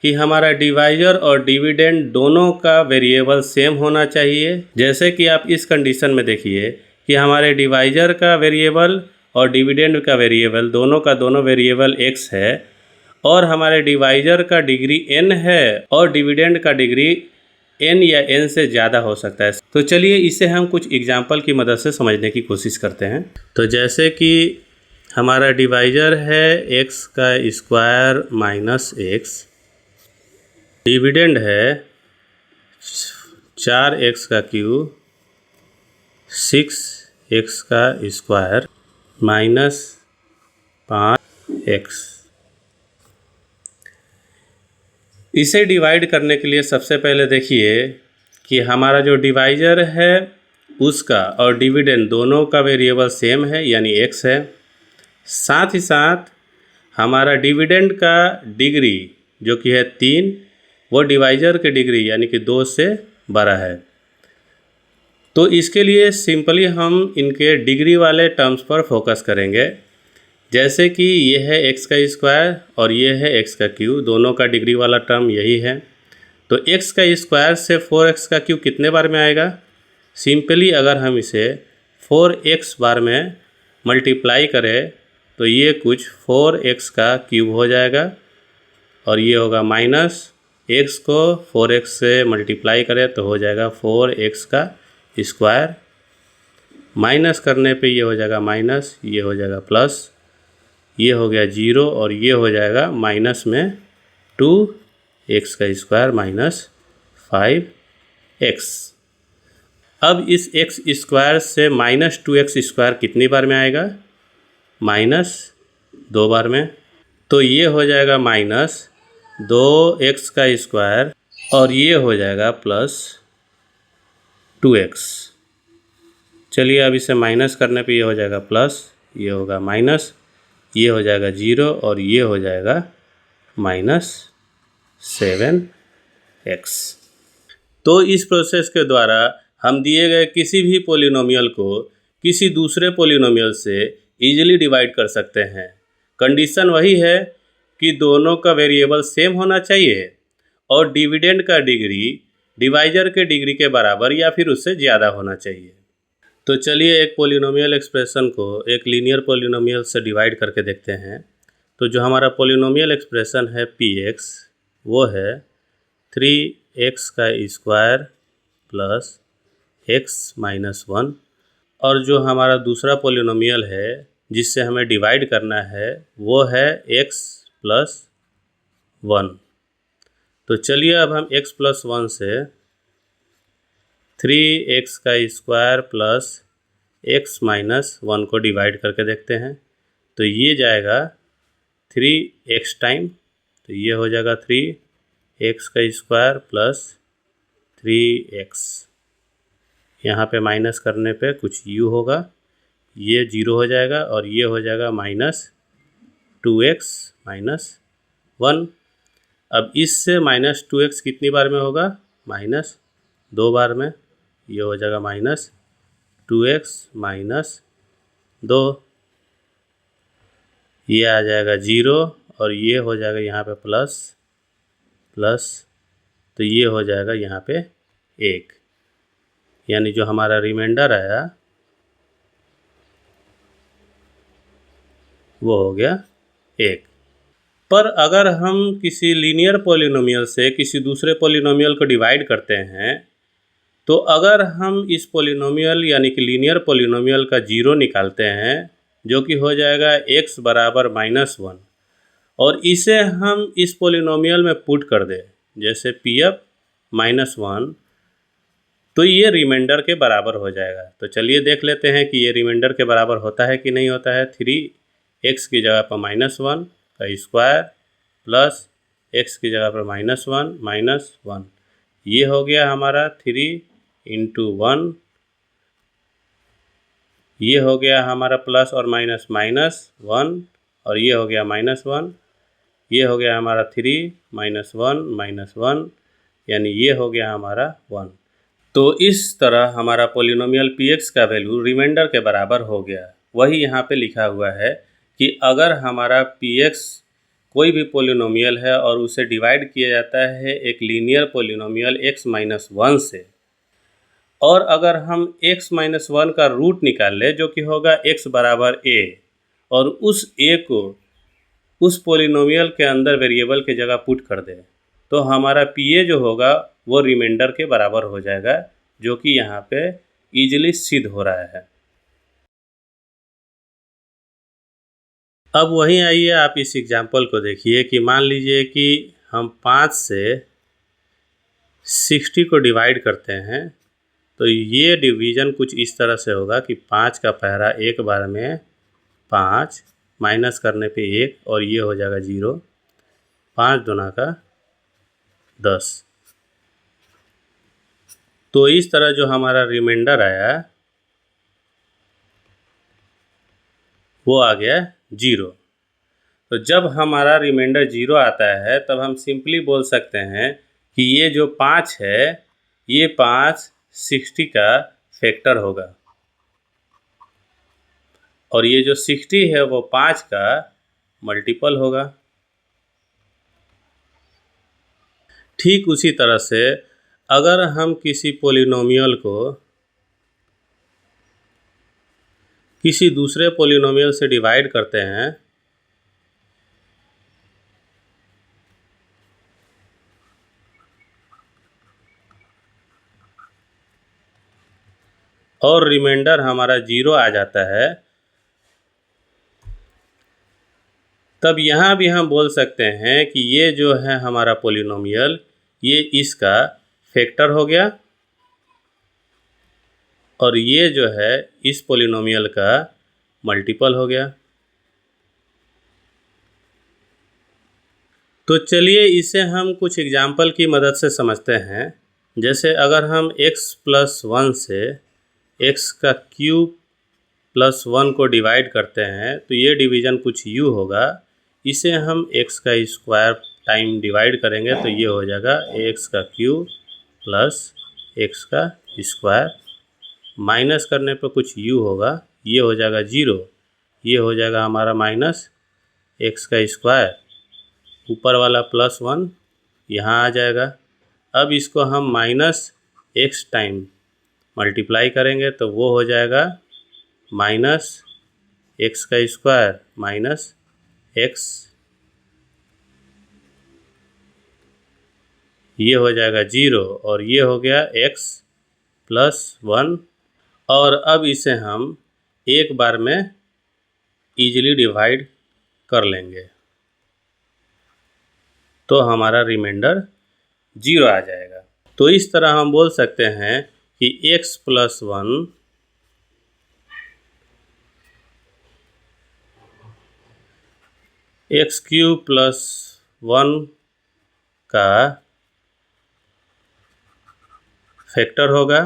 कि हमारा डिवाइजर और डिविडेंड दोनों का वेरिएबल सेम होना चाहिए। जैसे कि आप इस कंडीशन में देखिए कि हमारे डिवाइजर का वेरिएबल और डिविडेंड का वेरिएबल दोनों का दोनों वेरिएबल x है, और हमारे डिवाइजर का डिग्री n है और डिविडेंड का डिग्री n या n से ज़्यादा हो सकता है। तो चलिए इसे हम कुछ एग्जाम्पल की मदद से समझने की कोशिश करते हैं। तो जैसे कि हमारा डिवाइजर है x का स्क्वायर माइनस x, डिविडेंड है 4x का क्यूब 6x का स्क्वायर माइनस 5x। इसे डिवाइड करने के लिए सबसे पहले देखिए कि हमारा जो डिवाइजर है उसका और डिविडेंड दोनों का वेरिएबल सेम है यानी x है। साथ ही साथ हमारा डिविडेंड का डिग्री जो कि है 3, वो डिवाइजर के डिग्री यानी कि 2 से बड़ा है। तो इसके लिए सिंपली हम इनके डिग्री वाले टर्म्स पर फोकस करेंगे। जैसे कि ये है x का स्क्वायर और ये है x का क्यूब, दोनों का डिग्री वाला टर्म यही है। तो x का स्क्वायर से 4x का क्यूब कितने बार में आएगा? सिंपली अगर हम इसे 4x बार में मल्टीप्लाई करें तो ये कुछ 4x का क्यूब हो जाएगा और ये होगा माइनस x को 4x से मल्टीप्लाई करें तो हो जाएगा 4x का स्क्वायर। माइनस करने पे ये हो जाएगा माइनस, ये हो जाएगा प्लस, ये हो गया 0 और ये हो जाएगा माइनस में 2x का स्क्वायर माइनस 5x। अब इस x स्क्वायर से माइनस 2x स्क्वायर कितनी बार में आएगा? माइनस 2 बार में। तो ये हो जाएगा माइनस 2x का स्क्वायर और ये हो जाएगा प्लस 2x। चलिए अब इसे माइनस करने पे ये हो जाएगा प्लस, ये होगा माइनस, ये हो जाएगा 0 और ये हो जाएगा माइनस 7x। तो इस प्रोसेस के द्वारा हम दिए गए किसी भी पोलिनोमियल को किसी दूसरे पोलिनोमियल से इजीली डिवाइड कर सकते हैं। कंडीशन वही है कि दोनों का वेरिएबल सेम होना चाहिए और डिविडेंड का डिग्री डिवाइजर के डिग्री के बराबर या फिर उससे ज़्यादा होना चाहिए। तो चलिए एक पोलिनोमियल एक्सप्रेशन को एक लीनियर पोलिनोमियल से डिवाइड करके देखते हैं। तो जो हमारा पोलिनोमियल एक्सप्रेशन है px वो है 3x का स्क्वायर प्लस x माइनस 1। और जो हमारा दूसरा पोलिनोमियल है जिससे हमें डिवाइड करना है वो है x प्लस 1। तो चलिए अब हम x प्लस 1 से 3x का स्क्वायर प्लस x माइनस 1 को डिवाइड करके देखते हैं। तो ये जाएगा 3x टाइम, तो ये हो जाएगा 3x का स्क्वायर प्लस 3x। यहाँ पे माइनस करने पे कुछ u होगा, ये 0 हो जाएगा और ये हो जाएगा माइनस 2x माइनस 1। अब इससे माइनस 2x कितनी बार में होगा? माइनस 2 बार में। ये हो जाएगा माइनस 2x माइनस 2, ये आ जाएगा 0 और ये हो जाएगा यहाँ पे प्लस प्लस, तो ये हो जाएगा यहाँ पे 1, यानी जो हमारा रिमाइंडर आया वो हो गया 1। पर अगर हम किसी लीनियर पोलिनोमियल से किसी दूसरे पोलिनोमियल को डिवाइड करते हैं तो अगर हम इस पोलिनोमियल यानी कि लीनियर पोलिनोमियल का 0 निकालते हैं जो कि हो जाएगा x बराबर माइनस 1 और इसे हम इस पोलिनोमियल में पुट कर दें जैसे pf माइनस 1, तो ये रिमाइंडर के बराबर हो जाएगा। तो चलिए देख लेते हैं कि ये रिमाइंडर के बराबर होता है कि नहीं होता है। 3x की जगह पर माइनस 1 का स्क्वायर प्लस x की जगह पर माइनस 1 माइनस 1, ये हो गया हमारा 3 इंटू 1, ये हो गया हमारा प्लस और माइनस माइनस 1 और ये हो गया माइनस 1, ये हो गया हमारा 3 माइनस 1 माइनस 1, यानी ये हो गया हमारा 1। तो इस तरह हमारा पोलिनोमियल px का वैल्यू रिमाइंडर के बराबर हो गया। वही यहाँ पे लिखा हुआ है कि अगर हमारा px कोई भी पोलिनोमियल है और उसे डिवाइड किया जाता है एक लीनियर पोलिनोमियल x माइनस 1 से, और अगर हम x माइनस 1 का रूट निकाल ले जो कि होगा x बराबर a और उस a को उस पोलिनोमियल के अंदर वेरिएबल के जगह पुट कर दे तो हमारा pa जो होगा वो रिमाइंडर के बराबर हो जाएगा, जो कि यहाँ पे इजीली सिद्ध हो रहा है। अब वहीं आइए आप इस एग्जाम्पल को देखिए कि मान लीजिए कि हम 5 से 60 को डिवाइड करते हैं तो ये डिवीज़न कुछ इस तरह से होगा कि 5 का पहरा एक बार में 5 माइनस करने पे 1 और ये हो जाएगा 0, 5 दूना का 10। तो इस तरह जो हमारा रिमाइंडर आया वो आ गया 0। तो जब हमारा रिमाइंडर 0 आता है तब हम सिंपली बोल सकते हैं कि ये जो 5 है ये 5 60 का फैक्टर होगा और ये जो 60 है वो 5 का मल्टीपल होगा। ठीक उसी तरह से अगर हम किसी पॉलिनोमियल को किसी दूसरे पॉलिनोमियल से डिवाइड करते हैं और रिमाइंडर हमारा 0 आ जाता है तब यहाँ भी हम बोल सकते हैं कि ये जो है हमारा पॉलिनोमियल ये इसका फैक्टर हो गया और ये जो है इस पॉलिनोमियल का मल्टीपल हो गया। तो चलिए इसे हम कुछ एग्जाम्पल की मदद से समझते हैं। जैसे अगर हम x+1 से x का क्यूब प्लस 1 को डिवाइड करते हैं तो ये डिवीज़न कुछ u होगा। इसे हम x का स्क्वायर टाइम डिवाइड करेंगे तो ये हो जाएगा x का क्यूब प्लस x का स्क्वायर, माइनस करने पर कुछ u होगा, ये हो जाएगा 0, ये हो जाएगा हमारा माइनस x का स्क्वायर, ऊपर वाला प्लस 1 यहाँ आ जाएगा। अब इसको हम माइनस x टाइम मल्टीप्लाई करेंगे तो वो हो जाएगा माइनस x का स्क्वायर माइनस x, ये हो जाएगा 0 और ये हो गया x प्लस 1। और अब इसे हम एक बार में इजीली डिवाइड कर लेंगे तो हमारा रिमाइंडर 0 आ जाएगा। तो इस तरह हम बोल सकते हैं कि x+1 x³ + 1 का फैक्टर होगा।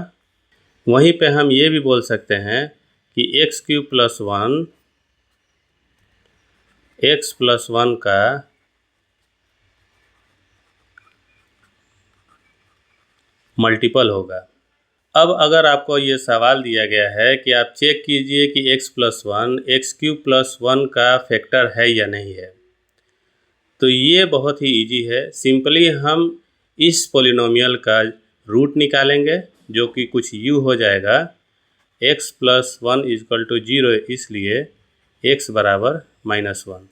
वहीं पे हम ये भी बोल सकते हैं कि x³ + 1 x+1 का मल्टीपल होगा। अब अगर आपको ये सवाल दिया गया है कि आप चेक कीजिए कि x+1 x³ + 1 का फैक्टर है या नहीं है, तो ये बहुत ही इजी है। सिंपली हम इस पॉलिनोमियल का रूट निकालेंगे जो कि कुछ u हो जाएगा। x+1 = 0 इसलिए x बराबर -1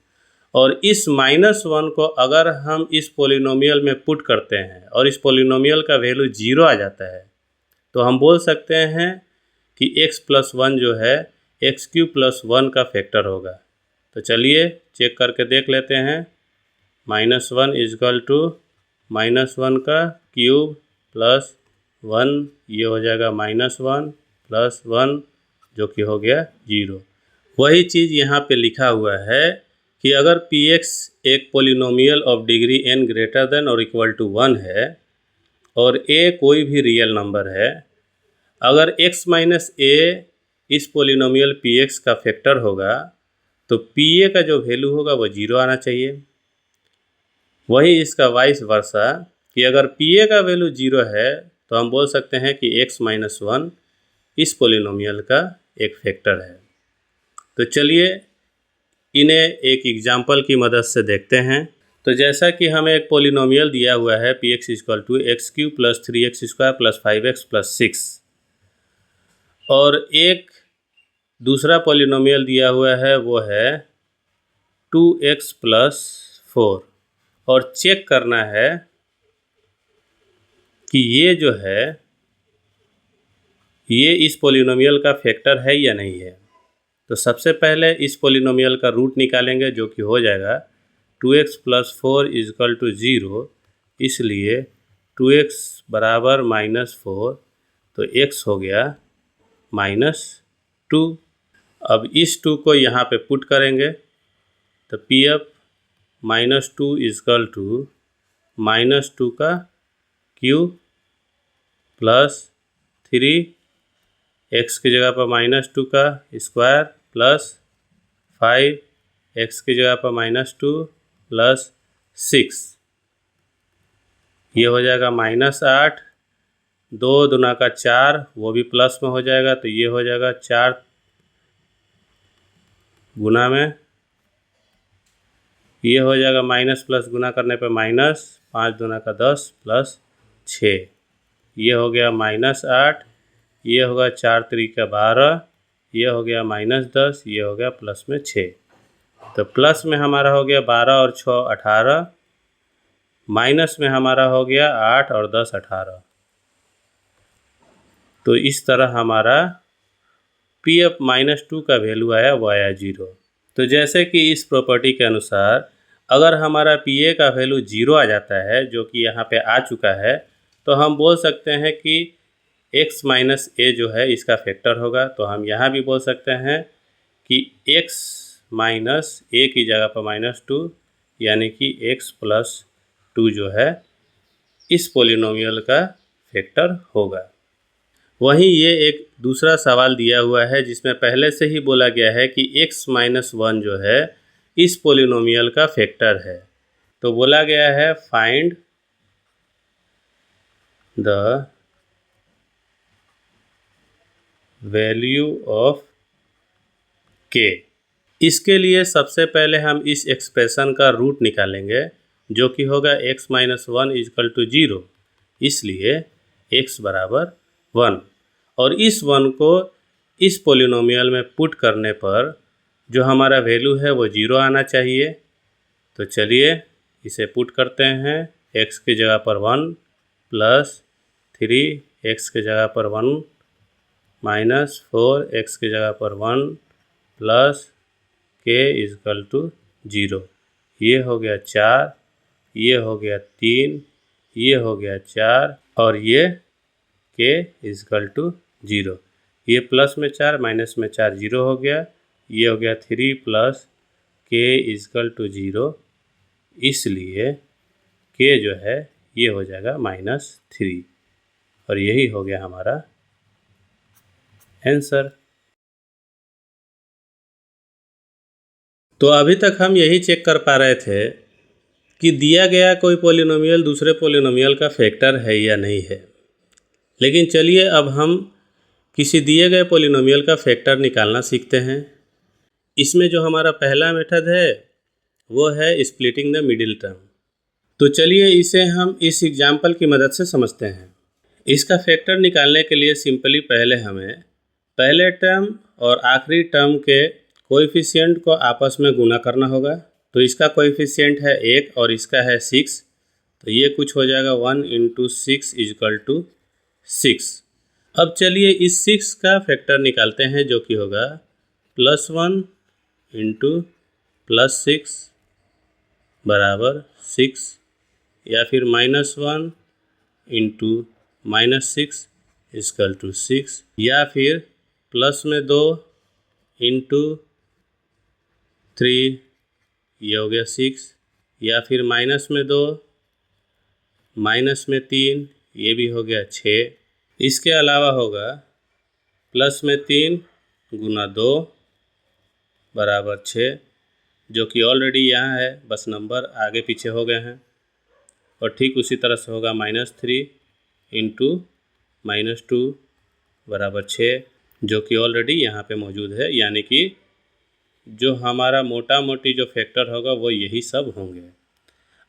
और इस -1 को अगर हम इस पॉलिनोमियल में पुट करते हैं और इस पॉलिनोमियल का वैल्यू 0 आ जाता है तो हम बोल सकते हैं कि x+1 जो है x³ + 1 का फैक्टर होगा। तो चलिए चेक करके देख लेते हैं। -1 = -1 का क्यूब प्लस 1, ये हो जाएगा -1 प्लस 1 जो कि हो गया 0। वही चीज़ यहाँ पे लिखा हुआ है कि अगर px एक polynomial of degree n greater than और इक्वल टू 1 है और a कोई भी रियल नंबर है, अगर x - a इस पॉलिनोमियल px का फैक्टर होगा तो pa का जो वैल्यू होगा वो 0 आना चाहिए। वही इसका वाइस वर्सा कि अगर pa का वैल्यू 0 है तो हम बोल सकते हैं कि x - 1 इस पॉलिनोमियल का एक फैक्टर है। तो चलिए इन्हें एक एग्जाम्पल की मदद से देखते हैं। तो जैसा कि हमें एक पॉलिनोमियल दिया हुआ है px = x³ + 3x² + 5x + 6 और एक दूसरा पॉलिनोमियल दिया हुआ है वो है 2x + 4 और चेक करना है कि ये जो है ये इस पॉलिनोमियल का फैक्टर है या नहीं है। तो सबसे पहले इस पॉलिनोमियल का रूट निकालेंगे जो कि हो जाएगा 2x + 4 = 0 इसलिए 2x बराबर -4, तो x हो गया -2। अब इस 2 को यहाँ पे पुट करेंगे तो PF -2 इजकल टू -2 का क्यूब प्लस 3 x की जगह पर -2 का स्क्वायर प्लस 5 x की जगह पर -2 प्लस 6, ये हो जाएगा -8। 2 दूना का 4, वो भी प्लस में हो जाएगा, तो ये हो जाएगा 4 गुना में, ये हो जाएगा माइनस प्लस गुना करने पे माइनस, 5 दूना का 10 प्लस 6, ये हो गया -8, ये होगा 4 त्रिक 12, ये हो गया -10, ये हो गया प्लस में 6। तो प्लस में हमारा हो गया 12 और 6 18, माइनस में हमारा हो गया 8 और 10 18। तो इस तरह हमारा PF -2 का वैल्यू आया, वो आया 0। तो जैसे कि इस प्रॉपर्टी के अनुसार अगर हमारा PA का वैल्यू 0 आ जाता है, जो कि यहाँ पे आ चुका है, तो हम बोल सकते हैं कि x माइनस a जो है इसका फैक्टर होगा। तो हम यहाँ भी बोल सकते हैं कि x माइनस a की जगह पर -2, यानी कि x प्लस 2 जो है इस पोलिनोमियल का फैक्टर होगा। वहीं ये एक दूसरा सवाल दिया हुआ है जिसमें पहले से ही बोला गया है कि x माइनस 1 जो है इस पोलिनोमियल का फैक्टर है। तो बोला गया है find the value of k। इसके लिए सबसे पहले हम इस एक्सप्रेशन का रूट निकालेंगे, जो कि होगा x माइनस 1 इजकल टू 0, इसलिए x बराबर 1। और इस 1 को इस पोलिनोमियल में पुट करने पर जो हमारा वैल्यू है वो 0 आना चाहिए। तो चलिए इसे पुट करते हैं। x की जगह पर 1 प्लस 3 x की जगह पर 1 माइनस 4 x की जगह पर 1 प्लस k इजकल टू 0, ये हो गया 4, ये हो गया 3, ये हो गया 4 और ये k इजकल टू 0। ये प्लस में 4 माइनस में 4 0 हो गया, ये हो गया 3 प्लस k इजकल टू 0, इसलिए k जो है ये हो जाएगा -3 और यही हो गया हमारा आंसर। तो अभी तक हम यही चेक कर पा रहे थे कि दिया गया कोई पोलिनोमियल दूसरे पोलिनोमियल का फैक्टर है या नहीं है। लेकिन चलिए अब हम किसी दिए गए पोलिनोमियल का फैक्टर निकालना सीखते हैं। इसमें जो हमारा पहला मेथड है वो है स्प्लिटिंग द मिडिल टर्म। तो चलिए इसे हम इस एग्जाम्पल की मदद से समझते हैं। इसका फैक्टर निकालने के लिए सिंपली पहले हमें पहले टर्म और आखिरी टर्म के कोएफिशिएंट को आपस में गुना करना होगा। तो इसका कोएफिशिएंट है 1 और इसका है 6, तो ये कुछ हो जाएगा 1 × 6 इजकल टू 6। अब चलिए इस 6 का फैक्टर निकालते हैं, जो कि होगा +1 × +6 बराबर 6, या फिर -1 × -6 इजकल टू 6, या फिर प्लस में 2 × 3, ये हो गया 6, या फिर माइनस में 2 माइनस में 3, ये भी हो गया 6। इसके अलावा होगा प्लस में 3 × 2 बराबर 6, जो कि ऑलरेडी यहाँ है, बस नंबर आगे पीछे हो गए हैं। और ठीक उसी तरह से होगा -3 × -2 बराबर 6, जो कि ऑलरेडी यहाँ पे मौजूद है। यानी कि जो हमारा मोटा मोटी जो फैक्टर होगा वो यही सब होंगे।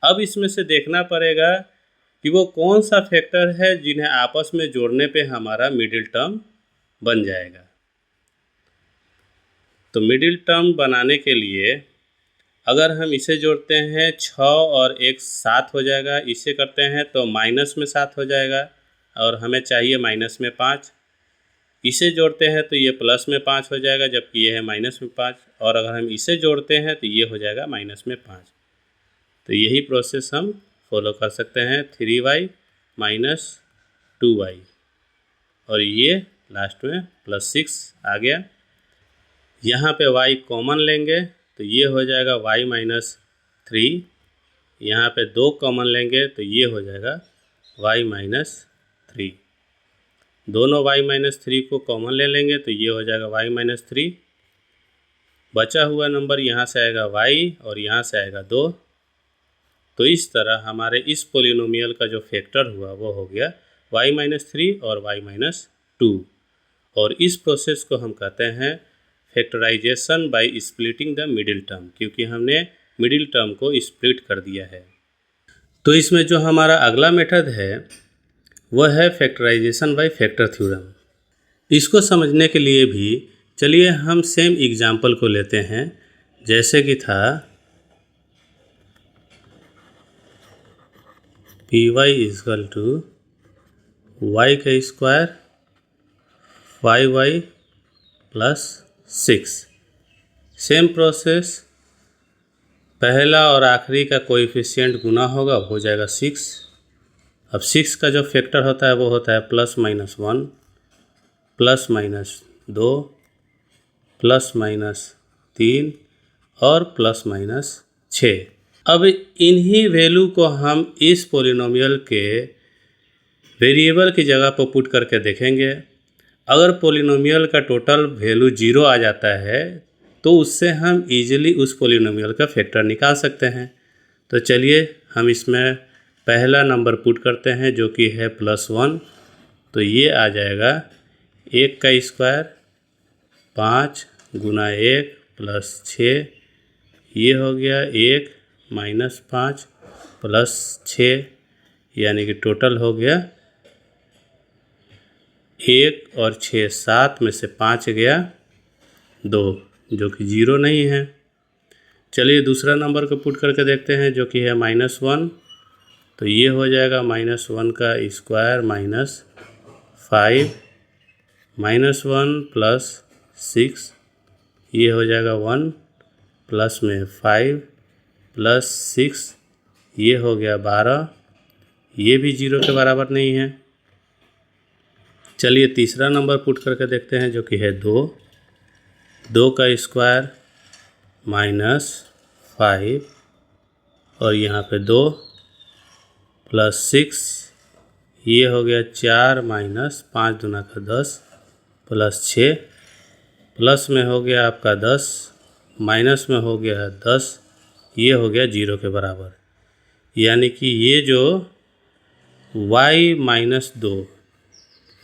अब इसमें से देखना पड़ेगा कि वो कौन सा फैक्टर है जिन्हें आपस में जोड़ने पे हमारा मिडिल टर्म बन जाएगा। तो मिडिल टर्म बनाने के लिए अगर हम इसे जोड़ते हैं 6 और 1 7 हो जाएगा, इसे करते हैं तो माइनस में 7 हो जाएगा और हमें चाहिए माइनस में 5। इसे जोड़ते हैं तो ये प्लस में 5 हो जाएगा, जबकि ये है माइनस में 5, और अगर हम इसे जोड़ते हैं तो ये हो जाएगा माइनस में 5। तो यही प्रोसेस हम फॉलो कर सकते हैं। 3y - 2y और ये लास्ट में +6 आ गया। यहाँ पे y कॉमन लेंगे तो ये हो जाएगा y - 3। यहाँ पे 2 कॉमन लेंगे तो ये हो जाएगा y - 3। दोनों y - 3 को कॉमन ले लेंगे तो ये हो जाएगा y - 3। बचा हुआ नंबर यहाँ से आएगा y और यहाँ से आएगा 2। तो इस तरह हमारे इस पोलिनोमियल का जो फैक्टर हुआ वो हो गया y - 3 और y - 2। और इस प्रोसेस को हम कहते हैं factorization by splitting the middle term, क्योंकि हमने मिडिल टर्म को स्प्लिट कर दिया है। तो इसमें जो हमारा अगला मेथड है वह है फैक्टराइजेशन बाय फैक्टर थ्योरम। इसको समझने के लिए भी चलिए हम सेम एग्जाम्पल को लेते हैं, जैसे कि था py = y का स्क्वायर 5y + 6। सेम प्रोसेस, पहला और आखिरी का कोएफिशिएंट गुना होगा, हो जाएगा 6। अब 6 का जो फैक्टर होता है वो होता है +- 1 +- 2 +- 3 और +- 6। अब इन्हीं वैल्यू को हम इस पोलिनोमियल के वेरिएबल की जगह पर पुट करके देखेंगे। अगर पोलिनोमियल का टोटल वैल्यू 0 आ जाता है तो उससे हम इजीली उस पोलिनोमियल का फैक्टर निकाल सकते हैं। तो चलिए हम इसमें पहला नंबर पुट करते हैं जो कि है +1। तो ये आ जाएगा 1 का स्क्वायर 5 गुना 1 + 6। ये हो गया 1 - 5 + 6, यानी कि टोटल हो गया 1 और 6 7 में से 5 गया 2, जो कि 0 नहीं है। चलिए दूसरा नंबर को पुट करके देखते हैं जो कि है -1। तो ये हो जाएगा -1 का स्क्वायर -5 -1 + 6, ये हो जाएगा 1 प्लस में 5 + 6, ये हो गया 12, ये भी 0 के बराबर नहीं है। चलिए तीसरा नंबर पुट करके देखते हैं जो कि है 2 का स्क्वायर -5 और यहाँ पे 2 + 6, ये हो गया 4 - 5 दूना का 10 + 6, प्लस में हो गया आपका 10, माइनस में हो गया 10, ये हो गया 0 के बराबर। यानी कि ये जो y - 2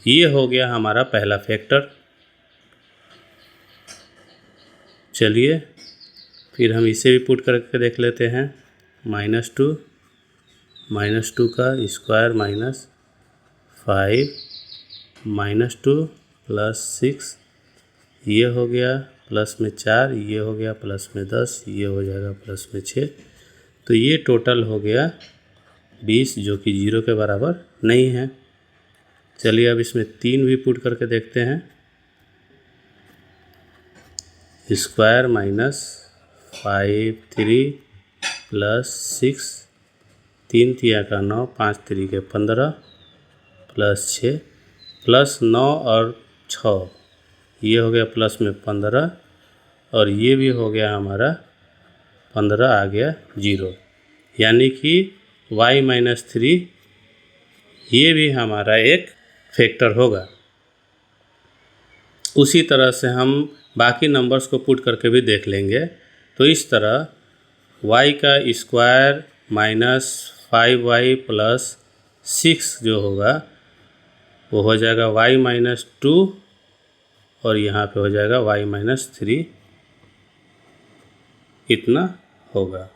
ये हो गया हमारा पहला फैक्टर। चलिए फिर हम इसे भी पुट करके देख लेते हैं। -2 का स्क्वायर -5 -2 + 6, ये हो गया प्लस में 4, ये हो गया प्लस में 10, ये हो जाएगा प्लस में 6। तो ये टोटल हो गया 20, जो कि 0 के बराबर नहीं है। चलिए अब इसमें 3 भी पुट करके देखते हैं। स्क्वायर -5 3 + 6, 3 तिया का 9, 5 तिरिके 15 + 6 + 9 और 6, ये हो गया प्लस में 15 और ये भी हो गया हमारा 15 आ गया 0। यानी कि y - 3 ये भी हमारा एक फैक्टर होगा। उसी तरह से हम बाकी नंबर्स को पुट करके भी देख लेंगे। तो इस तरह y का स्क्वायर -5y + 6 जो होगा वो हो जाएगा y - 2 और यहाँ पे हो जाएगा y - 3, इतना होगा।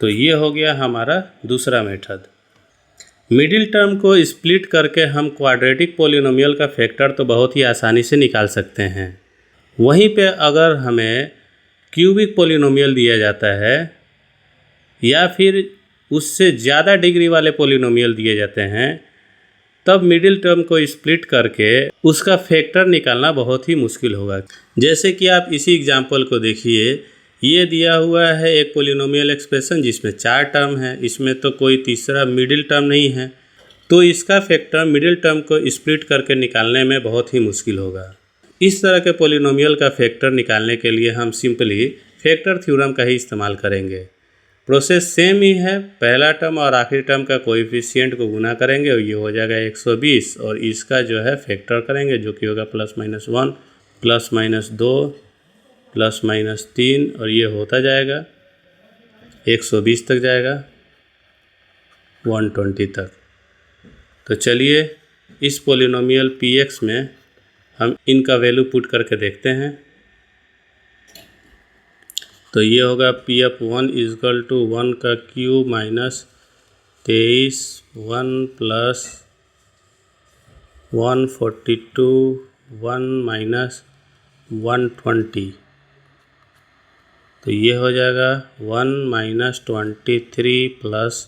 तो ये हो गया हमारा दूसरा मेथड। मिडिल टर्म को स्प्लिट करके हम क्वाड्रेटिक पोलिनोमियल का फैक्टर तो बहुत ही आसानी से निकाल सकते हैं। वहीं पे अगर हमें क्यूबिक पोलिनोमियल दिया जाता है या फिर उससे ज़्यादा डिग्री वाले पोलिनोमियल दिए जाते हैं, तब मिडिल टर्म को स्प्लिट करके उसका फैक्टर निकालना बहुत ही मुश्किल होगा। जैसे कि आप इसी एग्जाम्पल को देखिए, ये दिया हुआ है एक पोलिनोमियल एक्सप्रेशन जिसमें 4 टर्म है, इसमें तो कोई तीसरा मिडिल टर्म नहीं है, तो इसका फैक्टर मिडिल टर्म को स्प्लिट करके निकालने में बहुत ही मुश्किल होगा। इस तरह के पोलिनोमियल का फैक्टर निकालने के लिए हम सिंपली फैक्टर थ्योरम का ही इस्तेमाल करेंगे। प्रोसेस सेम ही है, पहला टर्म और आखिरी टर्म का कोएफिशिएंट को गुना करेंगे और ये हो जाएगा 120 और इसका जो है फैक्टर करेंगे जो कि होगा +-1 +-2 +-3 और ये होता जाएगा 120 तक जाएगा 120 तक। तो चलिए इस पोलिनोमियल px में हम इनका वैल्यू पुट करके देखते हैं। तो ये होगा pf1 = 1 का क्यूब माइनस 23 1 + 142 1 माइनस 120, तो ये हो जाएगा 1 - 23 +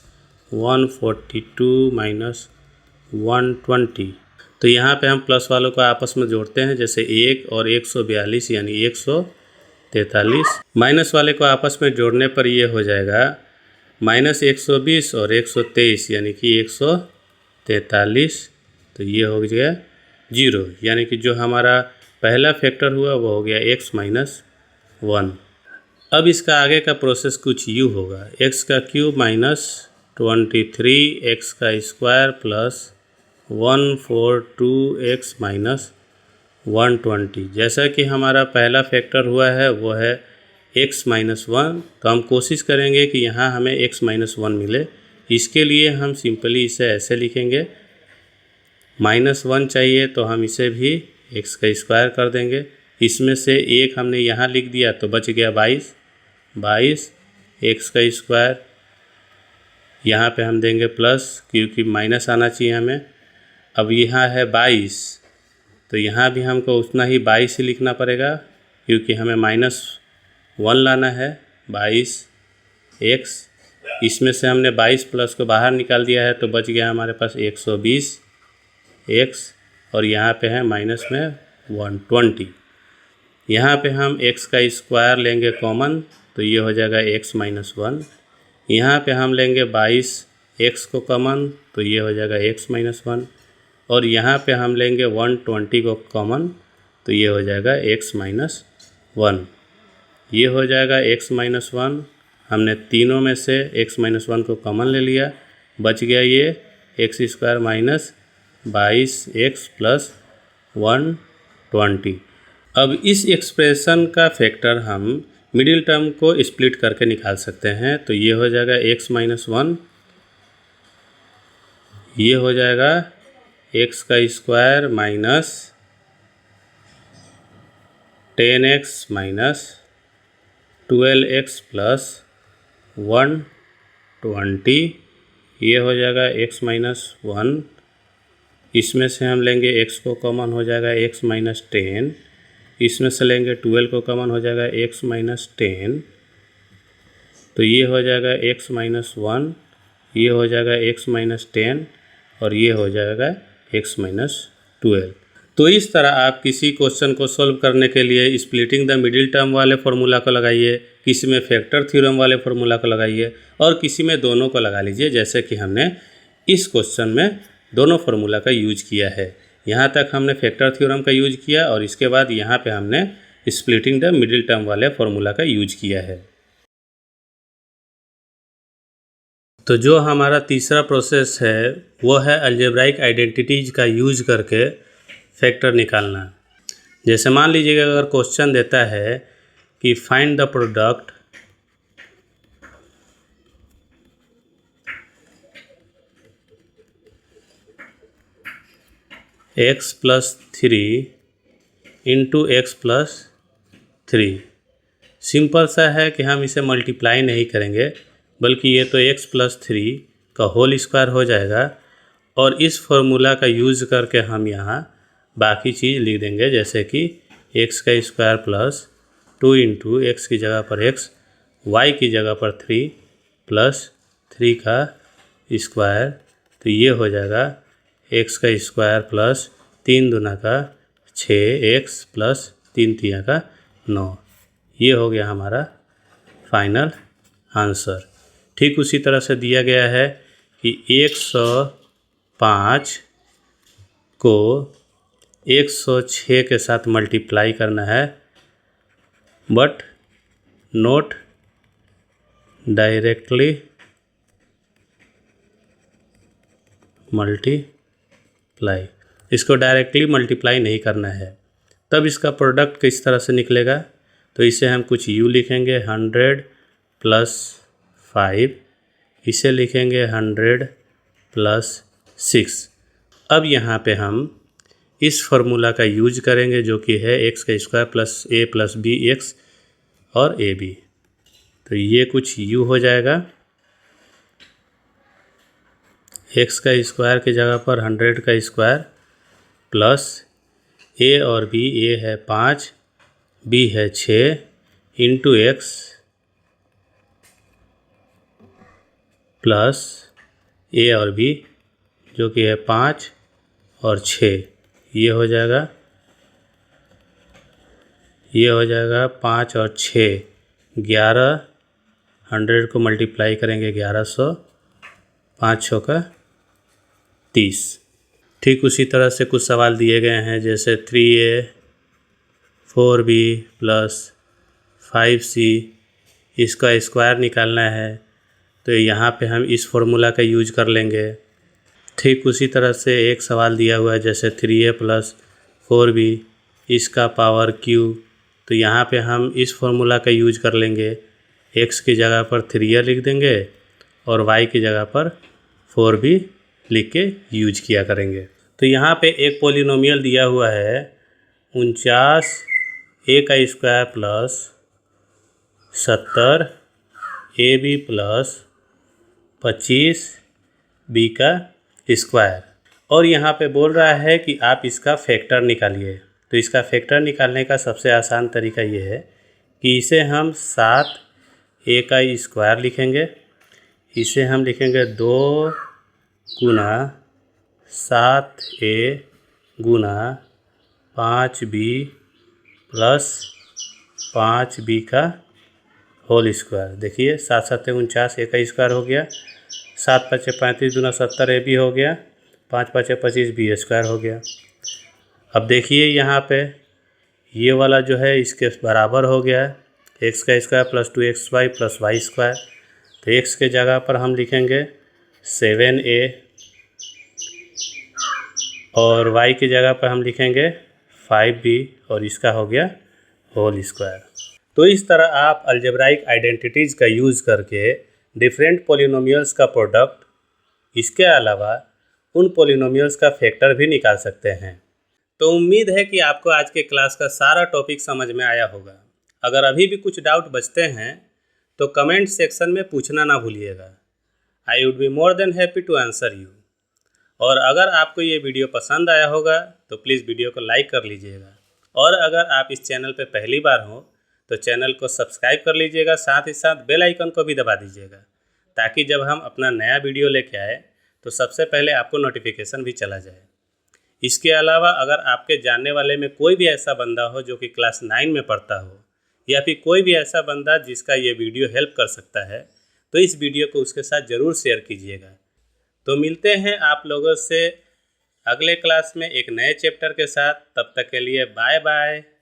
142 - 120। तो यहाँ पे हम प्लस वालों को आपस में जोड़ते हैं, जैसे 1 और 142 यानी 143। माइनस वाले को आपस में जोड़ने पर ये हो जाएगा -120 और 123 यानी कि 143। तो ये हो गया 0, यानी कि जो हमारा पहला फैक्टर हुआ वो हो गया x - 1। अब इसका आगे का प्रोसेस कुछ यूँ होगा, x का क्यूब माइनस 23 x का स्क्वायर प्लस 142x माइनस 120। जैसा कि हमारा पहला फैक्टर हुआ है वो है x - 1, तो हम कोशिश करेंगे कि यहाँ हमें x - 1 मिले। इसके लिए हम सिंपली इसे ऐसे लिखेंगे, -1 चाहिए तो हम इसे भी x का स्क्वायर कर देंगे। इसमें से एक हमने यहाँ लिख दिया तो बच गया 22 x का स्क्वायर, यहाँ पे हम देंगे प्लस क्योंकि माइनस आना चाहिए हमें। अब यहाँ है 22, तो यहाँ भी हमको उतना ही 22 ही लिखना पड़ेगा क्योंकि हमें -1 लाना है 22x। इसमें से हमने 22 प्लस को बाहर निकाल दिया है तो बच गया हमारे पास 120x और यहाँ पे है माइनस में 120। यहाँ पे हम x का स्क्वायर लेंगे कॉमन तो ये हो जाएगा x - 1। यहाँ पे हम लेंगे 22x को कॉमन तो ये हो जाएगा x - 1 और यहाँ पे हम लेंगे 120 को कॉमन तो ये हो जाएगा x - 1। ये हो जाएगा x - 1। हमने तीनों में से x - 1 को कॉमन ले लिया, बच गया ये x² माइनस 22x प्लस 120। अब इस एक्सप्रेशन का फैक्टर हम मिडिल टर्म को स्प्लिट करके निकाल सकते हैं। तो ये हो जाएगा x - 1, ये हो जाएगा x का square minus 10x minus 12x plus 120, ये हो जाएगा x - 1। इसमें से हम लेंगे x को कॉमन हो जाएगा x - 10, इसमें से लेंगे 12 को कॉमन हो जाएगा x - 10, तो ये हो जाएगा x - 1, ये हो जाएगा x - 10 और ये हो जाएगा x - 12। तो इस तरह आप किसी क्वेश्चन को सॉल्व करने के लिए स्प्लिटिंग द मिडिल टर्म वाले फार्मूला को लगाइए, किसी में फैक्टर थ्योरम वाले फार्मूला को लगाइए और किसी में दोनों को लगा लीजिए, जैसे कि हमने इस क्वेश्चन में दोनों फार्मूला का यूज किया है। यहाँ तक हमने फैक्टर थ्योरम का यूज किया और इसके बाद यहाँ पे हमने स्प्लिटिंग द मिडिल टर्म वाले फार्मूला का यूज किया है। तो जो हमारा तीसरा प्रोसेस है वो है अलजेब्राइक आइडेंटिटीज़ का यूज करके फैक्टर निकालना। जैसे मान लीजिएगा अगर क्वेश्चन देता है कि find the product x + 3 into x + 3। Simple सा है कि हम इसे मल्टीप्लाई नहीं करेंगे बल्कि ये तो x + 3 का होल स्क्वायर हो जाएगा और इस फॉर्मूला का यूज़ करके हम यहाँ बाकी चीज़ लिख देंगे, जैसे कि x का स्क्वायर प्लस 2 इंटू एक्स की जगह पर x, y की जगह पर 3 प्लस 3 का स्क्वायर, तो ये हो जाएगा x का स्क्वायर प्लस 3 दूना का 6x प्लस 3 तिया का 9। ये हो गया हमारा फाइनल आंसर। ठीक उसी तरह से दिया गया है कि 105 को 106 के साथ मल्टीप्लाई करना है, बट नोट डायरेक्टली मल्टीप्लाई, इसको डायरेक्टली मल्टीप्लाई नहीं करना है। तब इसका प्रोडक्ट किस तरह से निकलेगा, तो इसे हम कुछ u लिखेंगे 100 + 5, इसे लिखेंगे 100 + 6। अब यहाँ पे हम इस फॉर्मूला का यूज करेंगे जो कि है x² + a + bx और ab। तो ये कुछ u हो जाएगा, x² की जगह पर 100² प्लस a और b, a है 5, b है 6 इंटू x प्लस a और b जो कि है 5 और 6, ये हो जाएगा 5 और 6, 11, 100 को मल्टीप्लाई करेंगे 1100, 5 6 का 30। ठीक उसी तरह से कुछ सवाल दिए गए हैं, जैसे 3a 4b + 5c, इसका स्क्वायर निकालना है, तो यहाँ पे हम इस फॉर्मूला का यूज कर लेंगे। ठीक उसी तरह से एक सवाल दिया हुआ है, जैसे 3a + 4b, इसका पावर q, तो यहाँ पे हम इस फॉर्मूला का यूज कर लेंगे। x की जगह पर 3a लिख देंगे और y की जगह पर 4b लिख के यूज किया करेंगे। तो यहाँ पे एक पॉलिनोमियल दिया हुआ है 49 a² + 70 ab + 25 b², और यहाँ पे बोल रहा है कि आप इसका फैक्टर निकालिए। तो इसका फैक्टर निकालने का सबसे आसान तरीका ये है कि इसे हम 7a² लिखेंगे, इसे हम लिखेंगे 2 गुना 7a गुना 5b + 5b²। देखिए 7 7 49 a² हो गया, 7 5 35 दूना 70 ab हो गया, 5 5 25 b² हो गया। अब देखिए यहाँ पे ये वाला जो है इसके बराबर हो गया है x² + 2xy + y²। तो x के जगह पर हम लिखेंगे 7a और y की जगह पर हम लिखेंगे 5b और इसका हो गया होल²। तो इस तरह आप अलजेब्राइक आइडेंटिटीज़ का यूज़ करके डिफरेंट पॉलिनोमियल्स का प्रोडक्ट, इसके अलावा उन पॉलिनोमियल्स का फैक्टर भी निकाल सकते हैं। तो उम्मीद है कि आपको आज के क्लास का सारा टॉपिक समझ में आया होगा। अगर अभी भी कुछ डाउट बचते हैं तो कमेंट सेक्शन में पूछना ना भूलिएगा। I would be more than happy to answer you. और अगर आपको ये वीडियो पसंद आया होगा तो प्लीज़ वीडियो को लाइक कर लीजिएगा, और अगर आप इस चैनल पर पहली बार हो तो चैनल को सब्सक्राइब कर लीजिएगा, साथ ही साथ बेल आइकन को भी दबा दीजिएगा, ताकि जब हम अपना नया वीडियो लेके आए तो सबसे पहले आपको नोटिफिकेशन भी चला जाए। इसके अलावा अगर आपके जानने वाले में कोई भी ऐसा बंदा हो जो कि क्लास 9 में पढ़ता हो, या फिर कोई भी ऐसा बंदा जिसका ये वीडियो हेल्प कर सकता है, तो इस वीडियो को उसके साथ ज़रूर शेयर कीजिएगा। तो मिलते हैं आप लोगों से अगले क्लास में एक नए चैप्टर के साथ। तब तक के लिए बाय बाय।